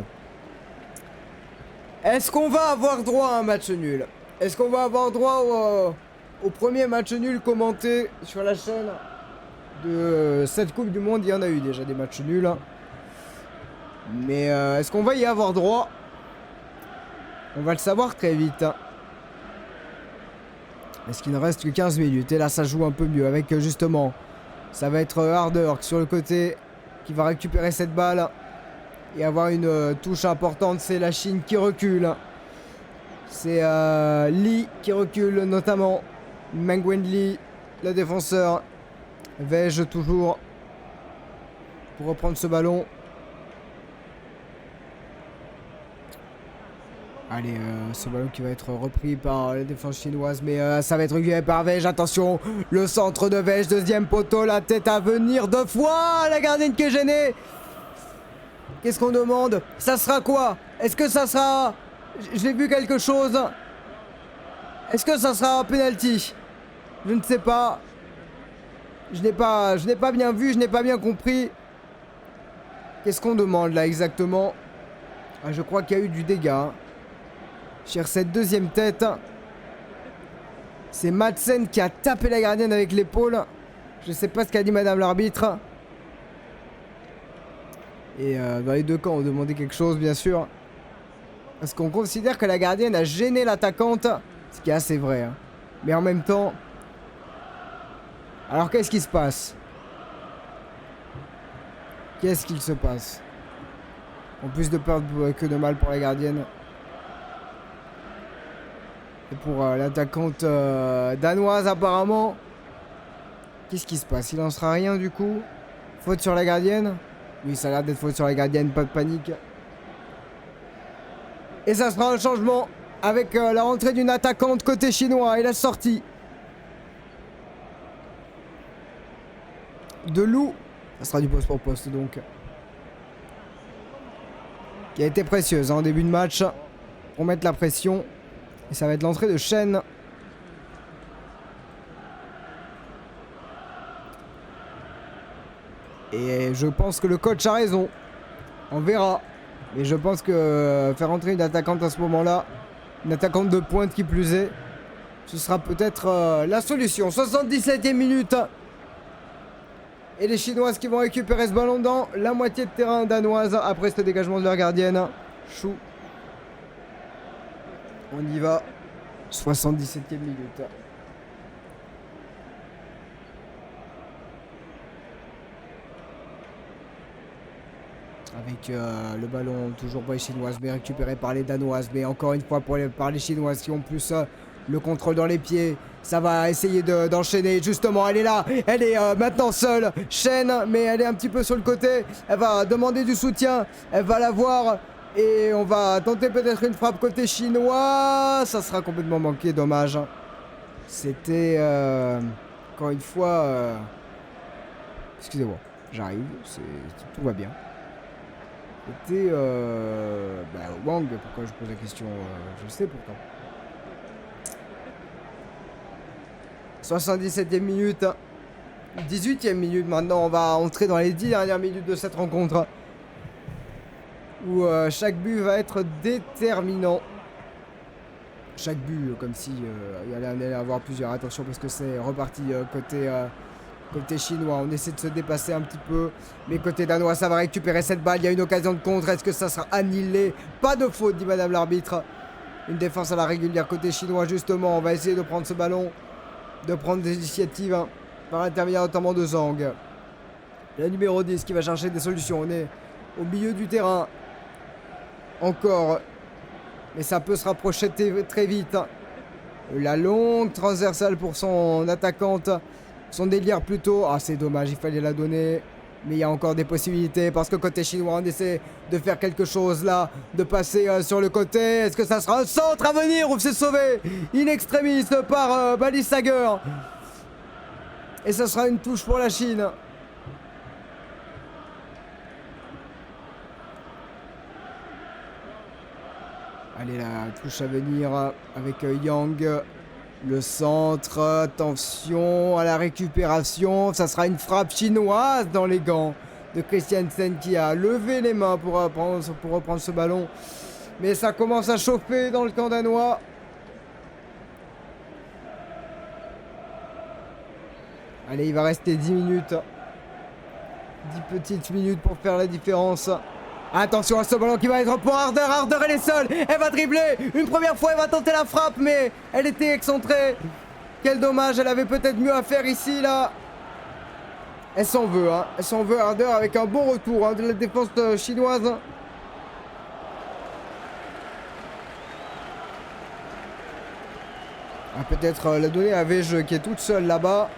Est-ce qu'on va avoir droit à un match nul? Est-ce qu'on va avoir droit au premier match nul commenté sur la chaîne de cette Coupe du Monde? Il y en a eu déjà des matchs nuls. Mais est-ce qu'on va y avoir droit? On va le savoir très vite. Est-ce qu'il ne reste que 15 minutes? Et là, ça joue un peu mieux avec justement... Ça va être Harder sur le côté qui va récupérer cette balle. Et avoir une touche importante. C'est la Chine qui recule. C'est Lee qui recule notamment. Mengwen Lee, le défenseur. Vais-je toujours pour reprendre ce ballon. Allez, ce ballon qui va être repris par la défense chinoise. Mais ça va être récupéré par Vej. Attention, le centre de Vej. Deuxième poteau, la tête à venir 2 fois. La gardienne qui est gênée. Qu'est-ce qu'on demande? Ça sera quoi? Est-ce que ça sera... J'ai vu quelque chose. Est-ce que ça sera un penalty? Je ne sais pas. Je n'ai pas bien vu, je n'ai pas bien compris. Qu'est-ce qu'on demande là exactement? Ah, je crois qu'il y a eu du dégât. Sur cette deuxième tête. C'est Madsen qui a tapé la gardienne avec l'épaule. Je ne sais pas ce qu'a dit madame l'arbitre. Et dans les deux camps, on demandait quelque chose, bien sûr. Parce qu'on considère que la gardienne a gêné l'attaquante. Ce qui est assez vrai. Hein. Mais en même temps... Alors, qu'est-ce qui se passe? Qu'est-ce qu'il se passe? En plus de peur que de mal pour la gardienne. Et pour l'attaquante danoise, apparemment. Qu'est-ce qui se passe? Il n'en sera rien, du coup? Faute sur la gardienne? Oui, ça a l'air d'être faute sur la gardienne, pas de panique. Et ça sera un changement avec la rentrée d'une attaquante côté chinois et la sortie de Lou. Ça sera du poste pour poste donc. Qui a été précieuse en début de match. Pour mettre la pression. Et ça va être l'entrée de Shen. Et je pense que le coach a raison. On verra. Mais je pense que faire entrer une attaquante à ce moment-là, une attaquante de pointe qui plus est, ce sera peut-être la solution. 77e minute. Et les Chinoises qui vont récupérer ce ballon dans la moitié de terrain danoise après ce dégagement de leur gardienne. Chou. On y va. 77e minute. Avec le ballon toujours pour les Chinoises, mais récupéré par les Danoises. Mais encore une fois par les Chinoises qui ont plus le contrôle dans les pieds. Ça va essayer d'enchaîner. Justement, elle est là. Elle est maintenant seule. Shen, mais elle est un petit peu sur le côté. Elle va demander du soutien. Elle va l'avoir. Et on va tenter peut-être une frappe côté chinois. Ça sera complètement manqué. Dommage. C'était... encore une fois... Excusez-moi. J'arrive. Tout va bien. C'était Wang, pourquoi je pose la question, je le sais pourtant. 77e minute, 18e minute maintenant, on va entrer dans les 10 dernières minutes de cette rencontre. Où chaque but va être déterminant. Chaque but, comme si il allait y avoir plusieurs. Attention parce que c'est reparti côté chinois, on essaie de se dépasser un petit peu. Mais côté danois, ça va récupérer cette balle. Il y a une occasion de contre. Est-ce que ça sera annihilé? Pas de faute, dit madame l'arbitre. Une défense à la régulière côté chinois, justement. On va essayer de prendre ce ballon. De prendre des initiatives par l'intermédiaire notamment de Zhang. La numéro 10 qui va chercher des solutions. On est au milieu du terrain. Encore. Mais ça peut se rapprocher très vite. La longue transversale pour son attaquante. Son délire plutôt. Ah, c'est dommage, il fallait la donner. Mais il y a encore des possibilités parce que côté chinois, on essaie de faire quelque chose là, de passer sur le côté. Est-ce que ça sera un centre à venir ou c'est sauvé in extremis par Bali Sager? Et ça sera une touche pour la Chine. Allez, la touche à venir avec Yang. Le centre, attention à la récupération. Ça sera une frappe chinoise dans les gants de Christiansen qui a levé les mains pour reprendre ce ballon. Mais ça commence à chauffer dans le camp danois. Allez, il va rester 10 minutes. 10 petites minutes pour faire la différence. Attention à ce ballon qui va être pour Harder. Harder, elle est seule. Elle va dribbler. Une première fois, elle va tenter la frappe, mais elle était excentrée. Quel dommage. Elle avait peut-être mieux à faire ici, là. Elle s'en veut, hein. Elle s'en veut, Harder, avec un bon retour hein, de la défense chinoise. Ah, peut-être la donner à Vege qui est toute seule là-bas.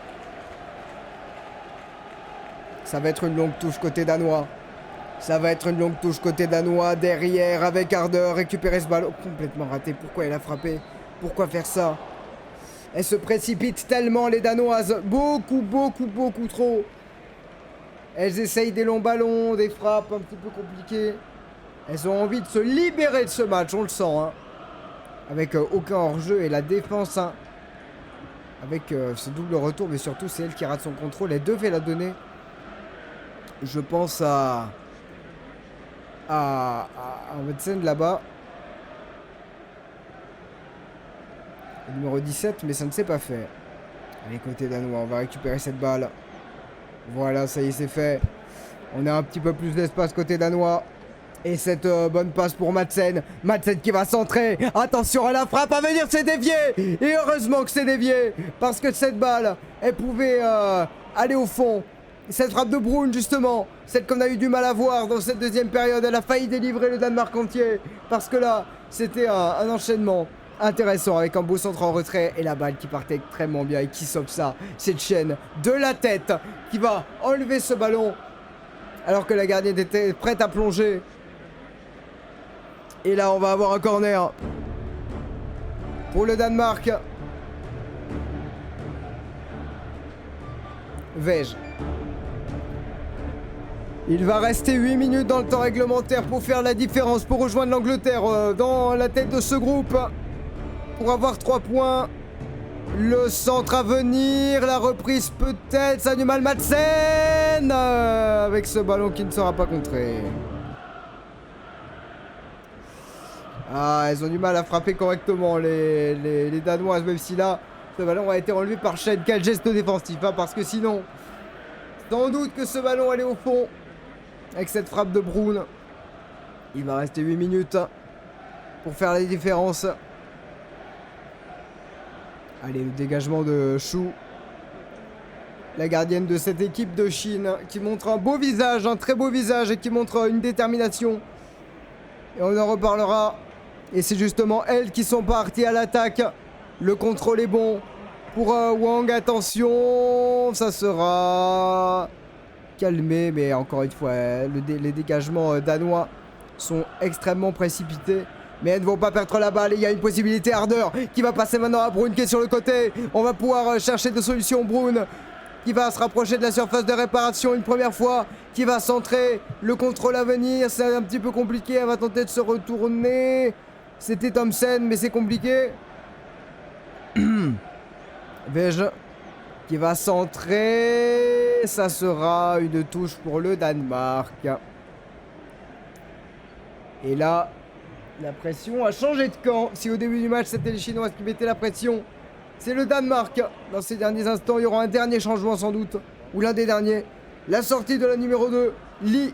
Ça va être une longue touche côté danois. Ça va être une longue touche côté danois. Derrière avec Harder. Récupérer ce ballon. Complètement raté. Pourquoi elle a frappé? Pourquoi faire ça? Elles se précipitent tellement les danoises. Beaucoup, beaucoup, beaucoup trop. Elles essayent des longs ballons. Des frappes un petit peu compliquées. Elles ont envie de se libérer de ce match. On le sent. Hein. Avec aucun hors-jeu. Et la défense. Hein. Avec ce double retour. Mais surtout c'est elle qui rate son contrôle. Elle devait la donner. Je pense à Madsen là-bas. Le numéro 17, mais ça ne s'est pas fait. Allez, côté danois, on va récupérer cette balle. Voilà, ça y est, c'est fait. On a un petit peu plus d'espace côté danois. Et cette bonne passe pour Madsen. Madsen qui va centrer. Attention à la frappe à venir, c'est dévié. Et heureusement que c'est dévié. Parce que cette balle, elle pouvait aller au fond. Cette frappe de Brun, justement, celle qu'on a eu du mal à voir dans cette deuxième période, elle a failli délivrer le Danemark entier. Parce que là, c'était un enchaînement intéressant avec un beau centre en retrait et la balle qui partait extrêmement bien et qui sauve ça. Cette chaîne de la tête qui va enlever ce ballon alors que la gardienne était prête à plonger. Et là, on va avoir un corner pour le Danemark. Vege. Il va rester 8 minutes dans le temps réglementaire pour faire la différence, pour rejoindre l'Angleterre dans la tête de ce groupe. Pour avoir 3 points. Le centre à venir, la reprise peut-être, ça a du mal Madsen avec ce ballon qui ne sera pas contré. Ah, elles ont du mal à frapper correctement les Danoises, même si là, ce ballon a été enlevé par Shen. Quel geste défensif, hein, parce que sinon, sans doute que ce ballon allait au fond. Avec cette frappe de Brun. Il va rester 8 minutes pour faire la différence. Allez, le dégagement de Shu. La gardienne de cette équipe de Chine qui montre un beau visage, un très beau visage et qui montre une détermination. Et on en reparlera. Et c'est justement elles qui sont parties à l'attaque. Le contrôle est bon pour Wang. Attention, ça sera calmé, mais encore une fois, les dégagements danois sont extrêmement précipités. Mais elles ne vont pas perdre la balle. Il y a une possibilité. Harder qui va passer maintenant à Brun qui est sur le côté. On va pouvoir chercher des solutions. Brun qui va se rapprocher de la surface de réparation une première fois. Qui va centrer. Le contrôle à venir. C'est un petit peu compliqué. Elle va tenter de se retourner. C'était Thompson, mais c'est compliqué. Vege qui va centrer. Ça sera une touche pour le Danemark. Et là, la pression a changé de camp. Si au début du match, c'était les Chinois qui mettaient la pression, c'est le Danemark. Dans ces derniers instants, il y aura un dernier changement sans doute. Ou l'un des derniers. La sortie de la numéro 2, Lee,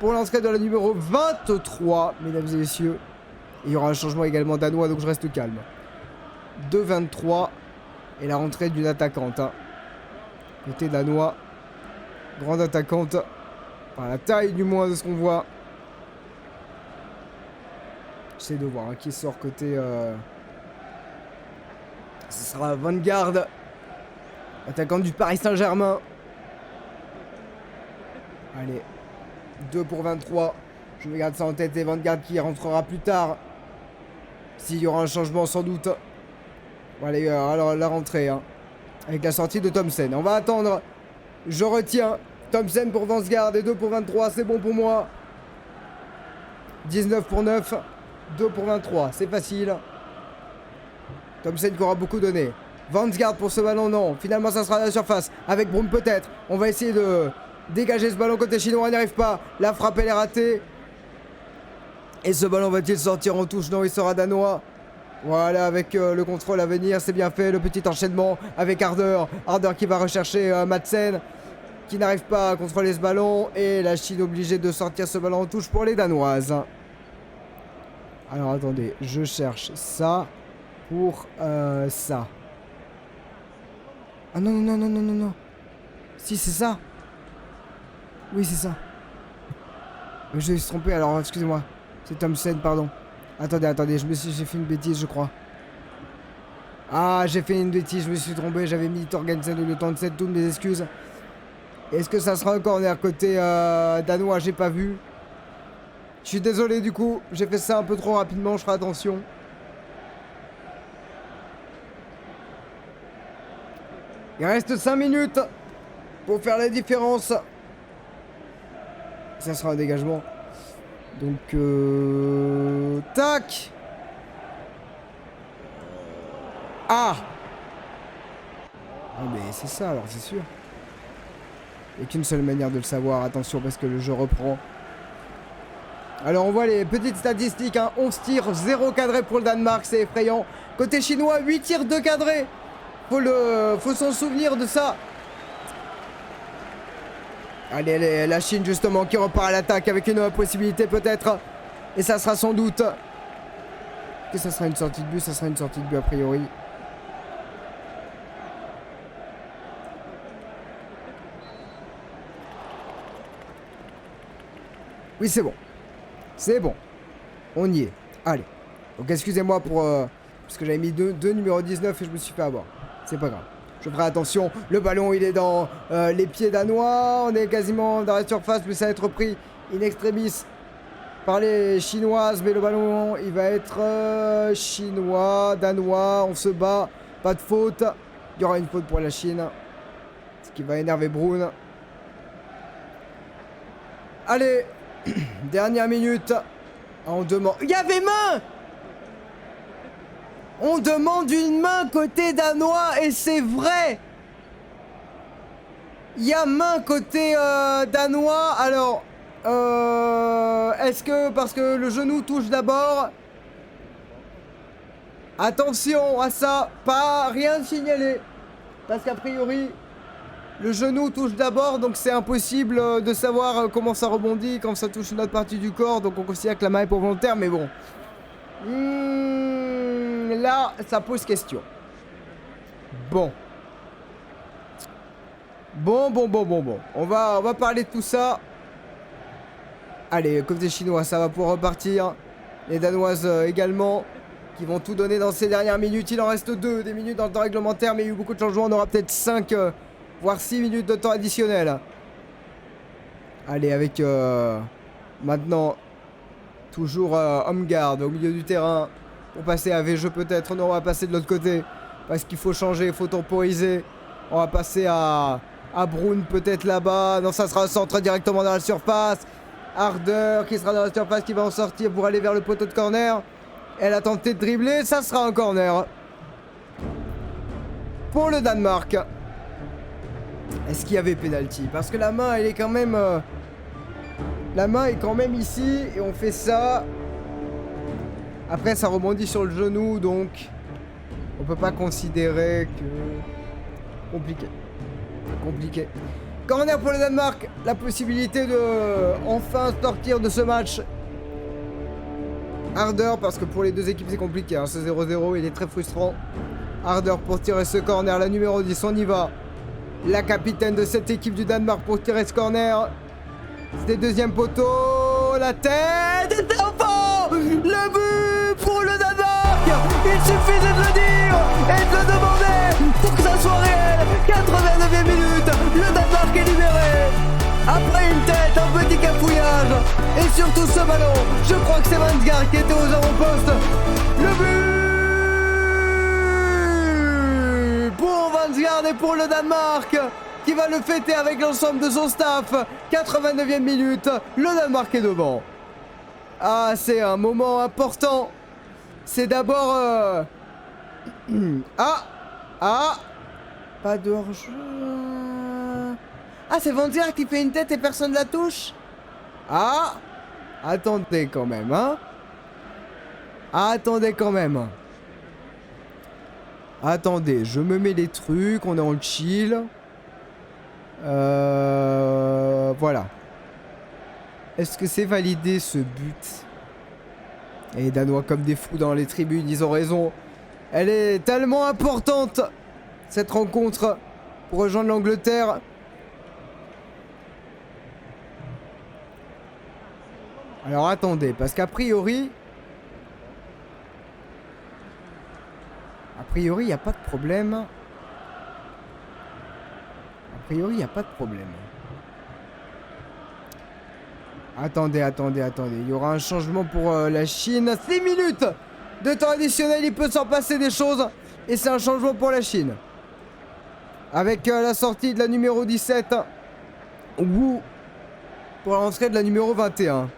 pour l'entrée de la numéro 23, mesdames et messieurs. Et il y aura un changement également danois, donc je reste calme. 2-23. Et la rentrée d'une attaquante. Hein. Côté danois. Grande attaquante. Enfin, la taille du moins de ce qu'on voit. J'essaie de voir hein, qui sort côté... Ce sera Vanguard. Attaquante du Paris Saint-Germain. Allez, 2 pour 23. Je me garde ça en tête et Vanguard qui rentrera plus tard. S'il y aura un changement sans doute. Bon, les gars, alors la rentrée, hein, avec la sortie de Thompson. On va attendre. Je retiens Thompson pour Vanguard et 2 pour 23. C'est bon pour moi. 19 pour 9. 2 pour 23. C'est facile. Thompson qui aura beaucoup donné. Vanguard pour ce ballon, non. Finalement, ça sera à la surface. Avec Broom peut-être. On va essayer de dégager ce ballon côté chinois. On n'y arrive pas. La frappe, elle est ratée. Et ce ballon va-t-il sortir en touche? Non, il sera danois. Voilà, avec le contrôle à venir. C'est bien fait. Le petit enchaînement avec Harder. Harder qui va rechercher Madsen. Qui n'arrive pas à contrôler ce ballon. Et la Chine obligée de sortir ce ballon en touche pour les Danoises. Alors, attendez. Je cherche ça pour ça. Ah non, non, non, non, non, non. Si, c'est ça. Oui, c'est ça. Mais je me suis trompé, alors, excusez-moi. C'est Thompson, pardon. Attendez, attendez, j'ai fait une bêtise, je crois. Ah, j'ai fait une bêtise, je me suis trompé. J'avais mis Torgensen au lieu de Thompson, toutes mes excuses. Est-ce que ça sera un corner côté danois? J'ai pas vu. Je suis désolé, du coup. J'ai fait ça un peu trop rapidement, je ferai attention. Il reste 5 minutes pour faire la différence. Ça sera un dégagement. Donc, tac. Ah. Ah mais c'est ça alors, c'est sûr. Il n'y a qu'une seule manière de le savoir. Attention parce que le jeu reprend. Alors on voit les petites statistiques. Hein. 11 tirs, 0 cadré pour le Danemark. C'est effrayant. Côté chinois, 8 tirs, 2 cadrés. Faut s'en souvenir de ça. Allez, la Chine justement qui repart à l'attaque avec une possibilité peut-être. Et ça sera sans doute. Que ça sera une sortie de but, ça sera une sortie de but a priori. Oui, c'est bon. C'est bon. On y est. Allez. Donc excusez-moi pour... parce que j'avais mis deux numéro 19 et je me suis fait avoir. C'est pas grave. Je ferai attention. Le ballon, il est dans les pieds danois. On est quasiment dans la surface, mais ça va être pris in extremis par les Chinoises. Mais le ballon, il va être chinois, danois. On se bat. Pas de faute. Il y aura une faute pour la Chine. Ce qui va énerver Brown. Allez. Dernière minute. On demande... Il y avait main! On demande une main côté danois et c'est vrai. Il y a main côté danois. Alors, est-ce que parce que le genou touche d'abord? Attention à ça, pas rien de signalé. Parce qu'a priori, le genou touche d'abord, donc c'est impossible de savoir comment ça rebondit quand ça touche une autre partie du corps. Donc on considère que la main est pour volontaire, mais bon. Là, ça pose question. Bon. Bon. On va parler de tout ça. Allez, côté chinois, ça va pouvoir repartir. Les danoises également, qui vont tout donner dans ces dernières minutes. Il en reste 2 des minutes dans le temps réglementaire, mais il y a eu beaucoup de changements. On aura peut-être 5, voire 6 minutes de temps additionnel. Allez, avec maintenant... Toujours homme garde au milieu du terrain. Pour passer à VG peut-être. Non, on va passer de l'autre côté. Parce qu'il faut changer, il faut temporiser. On va passer à Brown peut-être là-bas. Non, ça sera un centre directement dans la surface. Harder qui sera dans la surface, qui va en sortir pour aller vers le poteau de corner. Elle a tenté de dribbler, ça sera un corner. Pour le Danemark. Est-ce qu'il y avait pénalty? Parce que la main, elle est quand même... La main est quand même ici et on fait ça. Après ça rebondit sur le genou donc on peut pas considérer que... Compliqué. Corner pour le Danemark. La possibilité de enfin sortir de ce match. Harder parce que pour les deux équipes c'est compliqué. Hein. Ce 0-0 il est très frustrant. Harder pour tirer ce corner. La numéro 10 on y va. La capitaine de cette équipe du Danemark pour tirer ce corner. C'était deuxième poteau, la tête, et c'est au fond. Le but pour le Danemark. Il suffisait de le dire et de le demander pour que ça soit réel. 89e minute, le Danemark est libéré. Après une tête, un petit cafouillage. Et surtout ce ballon. Je crois que c'est Vansgaard qui était aux avant-postes. Le but pour Vansgaard et pour le Danemark, qui va le fêter avec l'ensemble de son staff. 89e minute, le Danemark est devant. Ah, c'est un moment important. C'est d'abord... pas de hors-jeu. Ah, c'est Vansgaard qui fait une tête et personne la touche. Ah, attendez quand même, hein. Attendez quand même. Attendez, je me mets les trucs, on est en chill. Voilà. Est-ce que c'est validé ce but? Et les Danois comme des fous dans les tribunes, ils ont raison. Elle est tellement importante, cette rencontre, pour rejoindre l'Angleterre. Alors attendez, parce qu'a priori... il n'y a pas de problème. A priori, il n'y a pas de problème. Attendez. Il y aura un changement pour la Chine. 6 minutes de temps additionnel, il peut s'en passer des choses. Et c'est un changement pour la Chine. Avec la sortie de la numéro 17. Wu. Pour l'entrée de la numéro 21.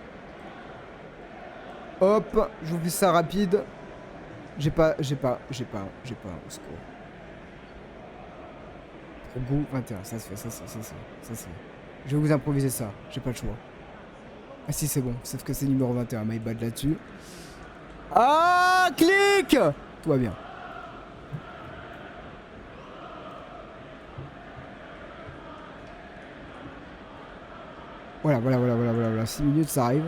Hop, je vous fais ça rapide. J'ai pas, au secours. Goût 21, ça se fait. Je vais vous improviser ça, j'ai pas le choix. Ah si, c'est bon, sauf que c'est numéro 21, my bad là-dessus. Ah, clic. Tout va bien. Voilà, 6 minutes, ça arrive.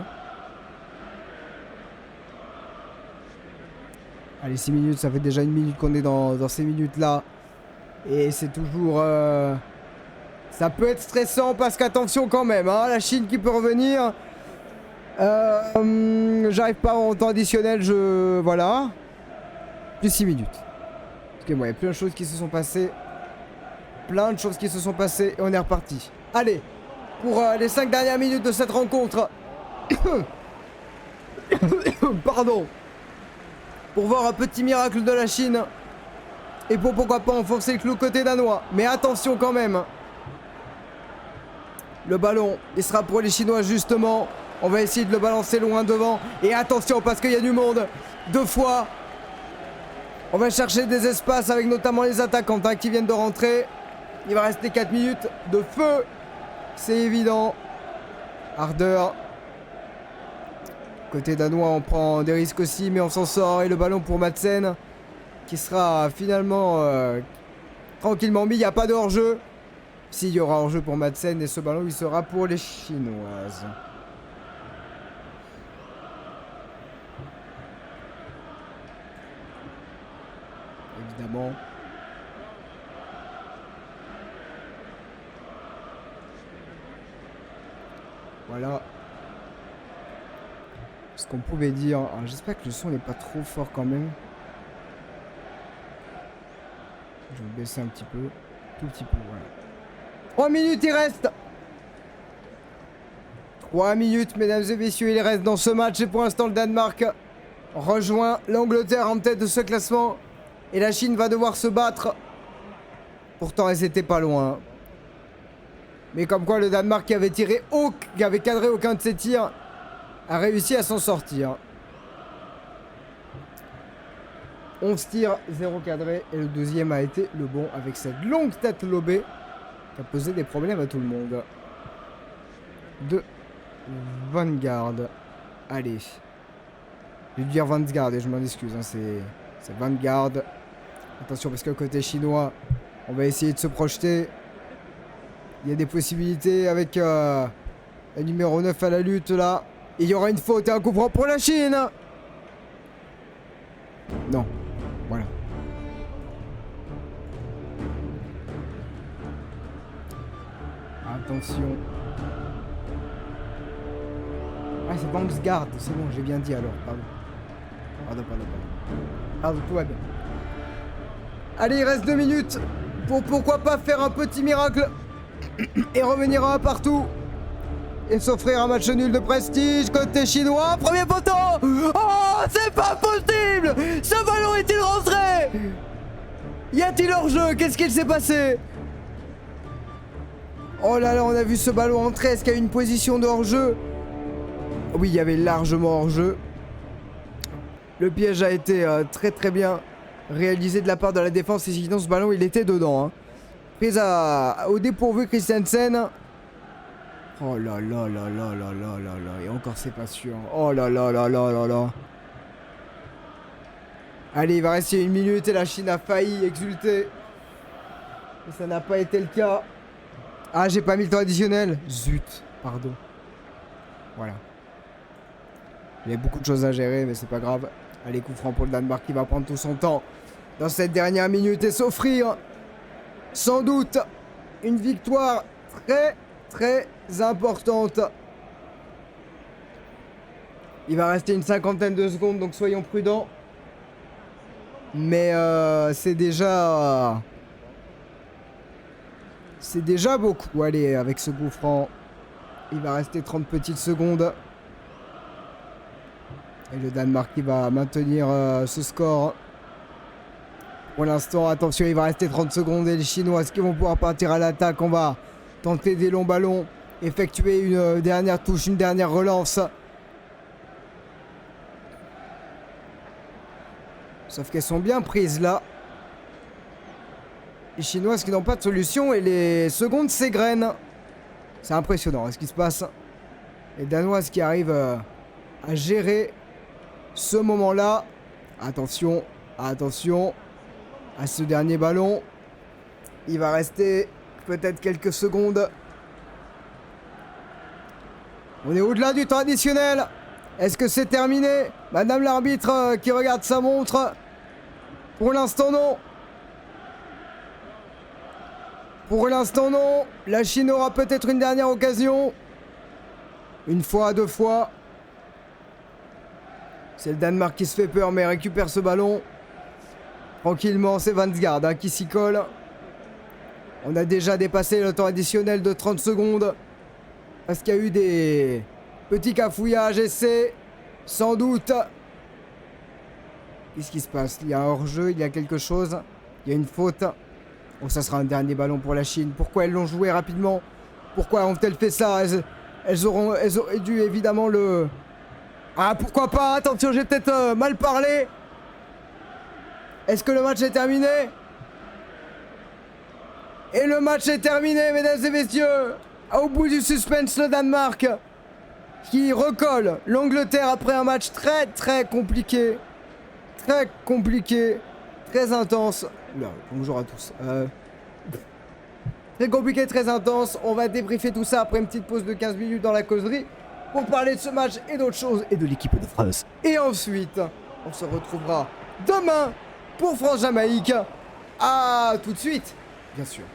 Allez, 6 minutes, ça fait déjà 1 minute qu'on est dans ces minutes-là. Et c'est toujours... ça peut être stressant parce qu'attention quand même, hein, la Chine qui peut revenir. J'arrive pas en temps additionnel, voilà. Plus 6 minutes. Ok, bon, il y a plein de choses qui se sont passées. Et on est reparti. Allez, pour les 5 dernières minutes de cette rencontre. Pardon. Pour voir un petit miracle de la Chine. Et pour pourquoi pas enfoncer le clou côté danois. Mais attention quand même. Le ballon, il sera pour les Chinois justement. On va essayer de le balancer loin devant. Et attention parce qu'il y a du monde. 2 fois. On va chercher des espaces avec notamment les attaquants qui viennent de rentrer. Il va rester 4 minutes de feu. C'est évident. Ardeur. Côté danois, on prend des risques aussi, mais on s'en sort. Et le ballon pour Madsen, qui sera finalement tranquillement mis. Il n'y a pas de hors-jeu. S'il y aura hors-jeu pour Madsen, et ce ballon, il sera pour les Chinoises. Évidemment. Voilà. Ce qu'on pouvait dire. Alors j'espère que le son n'est pas trop fort quand même. Je vais baisser un petit peu. Tout petit peu, voilà. 3 minutes il reste. 3 minutes, mesdames et messieurs, il reste dans ce match. Et pour l'instant, le Danemark rejoint l'Angleterre en tête de ce classement. Et la Chine va devoir se battre. Pourtant, elles étaient pas loin. Mais comme quoi, le Danemark qui avait cadré aucun de ses tirs a réussi à s'en sortir. 11 tirs, 0 cadré. Et le deuxième a été le bon avec cette longue tête lobée qui a posé des problèmes à tout le monde. De Vansgaard. Allez. Je vais dire Vansgaard et je m'en excuse. Hein, c'est Vansgaard. Attention parce que côté chinois, on va essayer de se projeter. Il y a des possibilités avec la numéro 9 à la lutte là. Et il y aura une faute et un coup franc pour la Chine. Non. Voilà. Attention. Ah, c'est Vansgaard. C'est bon, j'ai bien dit alors. Pardon. Pardon, tout va bien. Allez, il reste 2 minutes pour pourquoi pas faire un petit miracle et revenir à un partout. et s'offrir un match nul de prestige côté chinois. Premier poteau. Oh, c'est pas possible. Ce ballon est-il rentré? Y a-t-il hors-jeu? Qu'est-ce qu'il s'est passé? Oh là là, on a vu ce ballon entrer. Est-ce qu'il y a une position de hors-jeu? Oui, il y avait largement hors-jeu. Le piège a été très très bien réalisé de la part de la défense. Et sinon, ce ballon, il était dedans. Hein. Prise au dépourvu Christiansen. Oh là là là là là là là là. Et encore, c'est pas sûr. Oh là là là là là là. Allez, il va rester 1 minute et la Chine a failli exulter. Et ça n'a pas été le cas. Ah, j'ai pas mis le temps additionnel. Zut, pardon. Voilà. Il y a beaucoup de choses à gérer, mais c'est pas grave. Allez, coup franc pour le Danemark qui va prendre tout son temps dans cette dernière minute et s'offrir sans doute une victoire très très importante. Il va rester une cinquantaine de secondes, donc soyons prudents. Mais c'est déjà beaucoup. Allez, avec ce coup franc, il va rester 30 petites secondes. Et le Danemark qui va maintenir ce score. Pour l'instant, attention, il va rester 30 secondes. Et les Chinois, est-ce qu'ils vont pouvoir partir à l'attaque? On va tenter des longs ballons. Effectuer une dernière touche, une dernière relance. Sauf qu'elles sont bien prises là. Les Chinois qui n'ont pas de solution et les secondes s'égrènent. C'est impressionnant ce qui se passe. Les Danoises qui arrivent à gérer ce moment-là. Attention, attention à ce dernier ballon. Il va rester peut-être quelques secondes. On est au-delà du temps additionnel. Est-ce que c'est terminé? Madame l'arbitre qui regarde sa montre. Pour l'instant, non. Pour l'instant, non. La Chine aura peut-être une dernière occasion. Une fois, deux fois. C'est le Danemark qui se fait peur, mais récupère ce ballon. Tranquillement, c'est Vansgaard qui s'y colle. On a déjà dépassé le temps additionnel de 30 secondes. Parce qu'il y a eu des petits cafouillages, essais. Sans doute. Qu'est-ce qui se passe? Il y a un hors-jeu, il y a quelque chose. Il y a une faute. Oh, ça sera un dernier ballon pour la Chine. Pourquoi elles l'ont joué rapidement? Pourquoi ont-elles fait ça? Elles auraient dû évidemment le... Ah, pourquoi pas? Attention, j'ai peut-être mal parlé. Est-ce que le match est terminé? Et le match est terminé, mesdames et messieurs. Au bout du suspense, le Danemark qui recolle l'Angleterre après un match très très compliqué. Très compliqué. Très intense. Là, bonjour à tous. Très compliqué, très intense. On va débriefer tout ça après une petite pause de 15 minutes dans la causerie pour parler de ce match et d'autres choses et de l'équipe de France. Et ensuite, on se retrouvera demain pour France-Jamaïque. À tout de suite, bien sûr.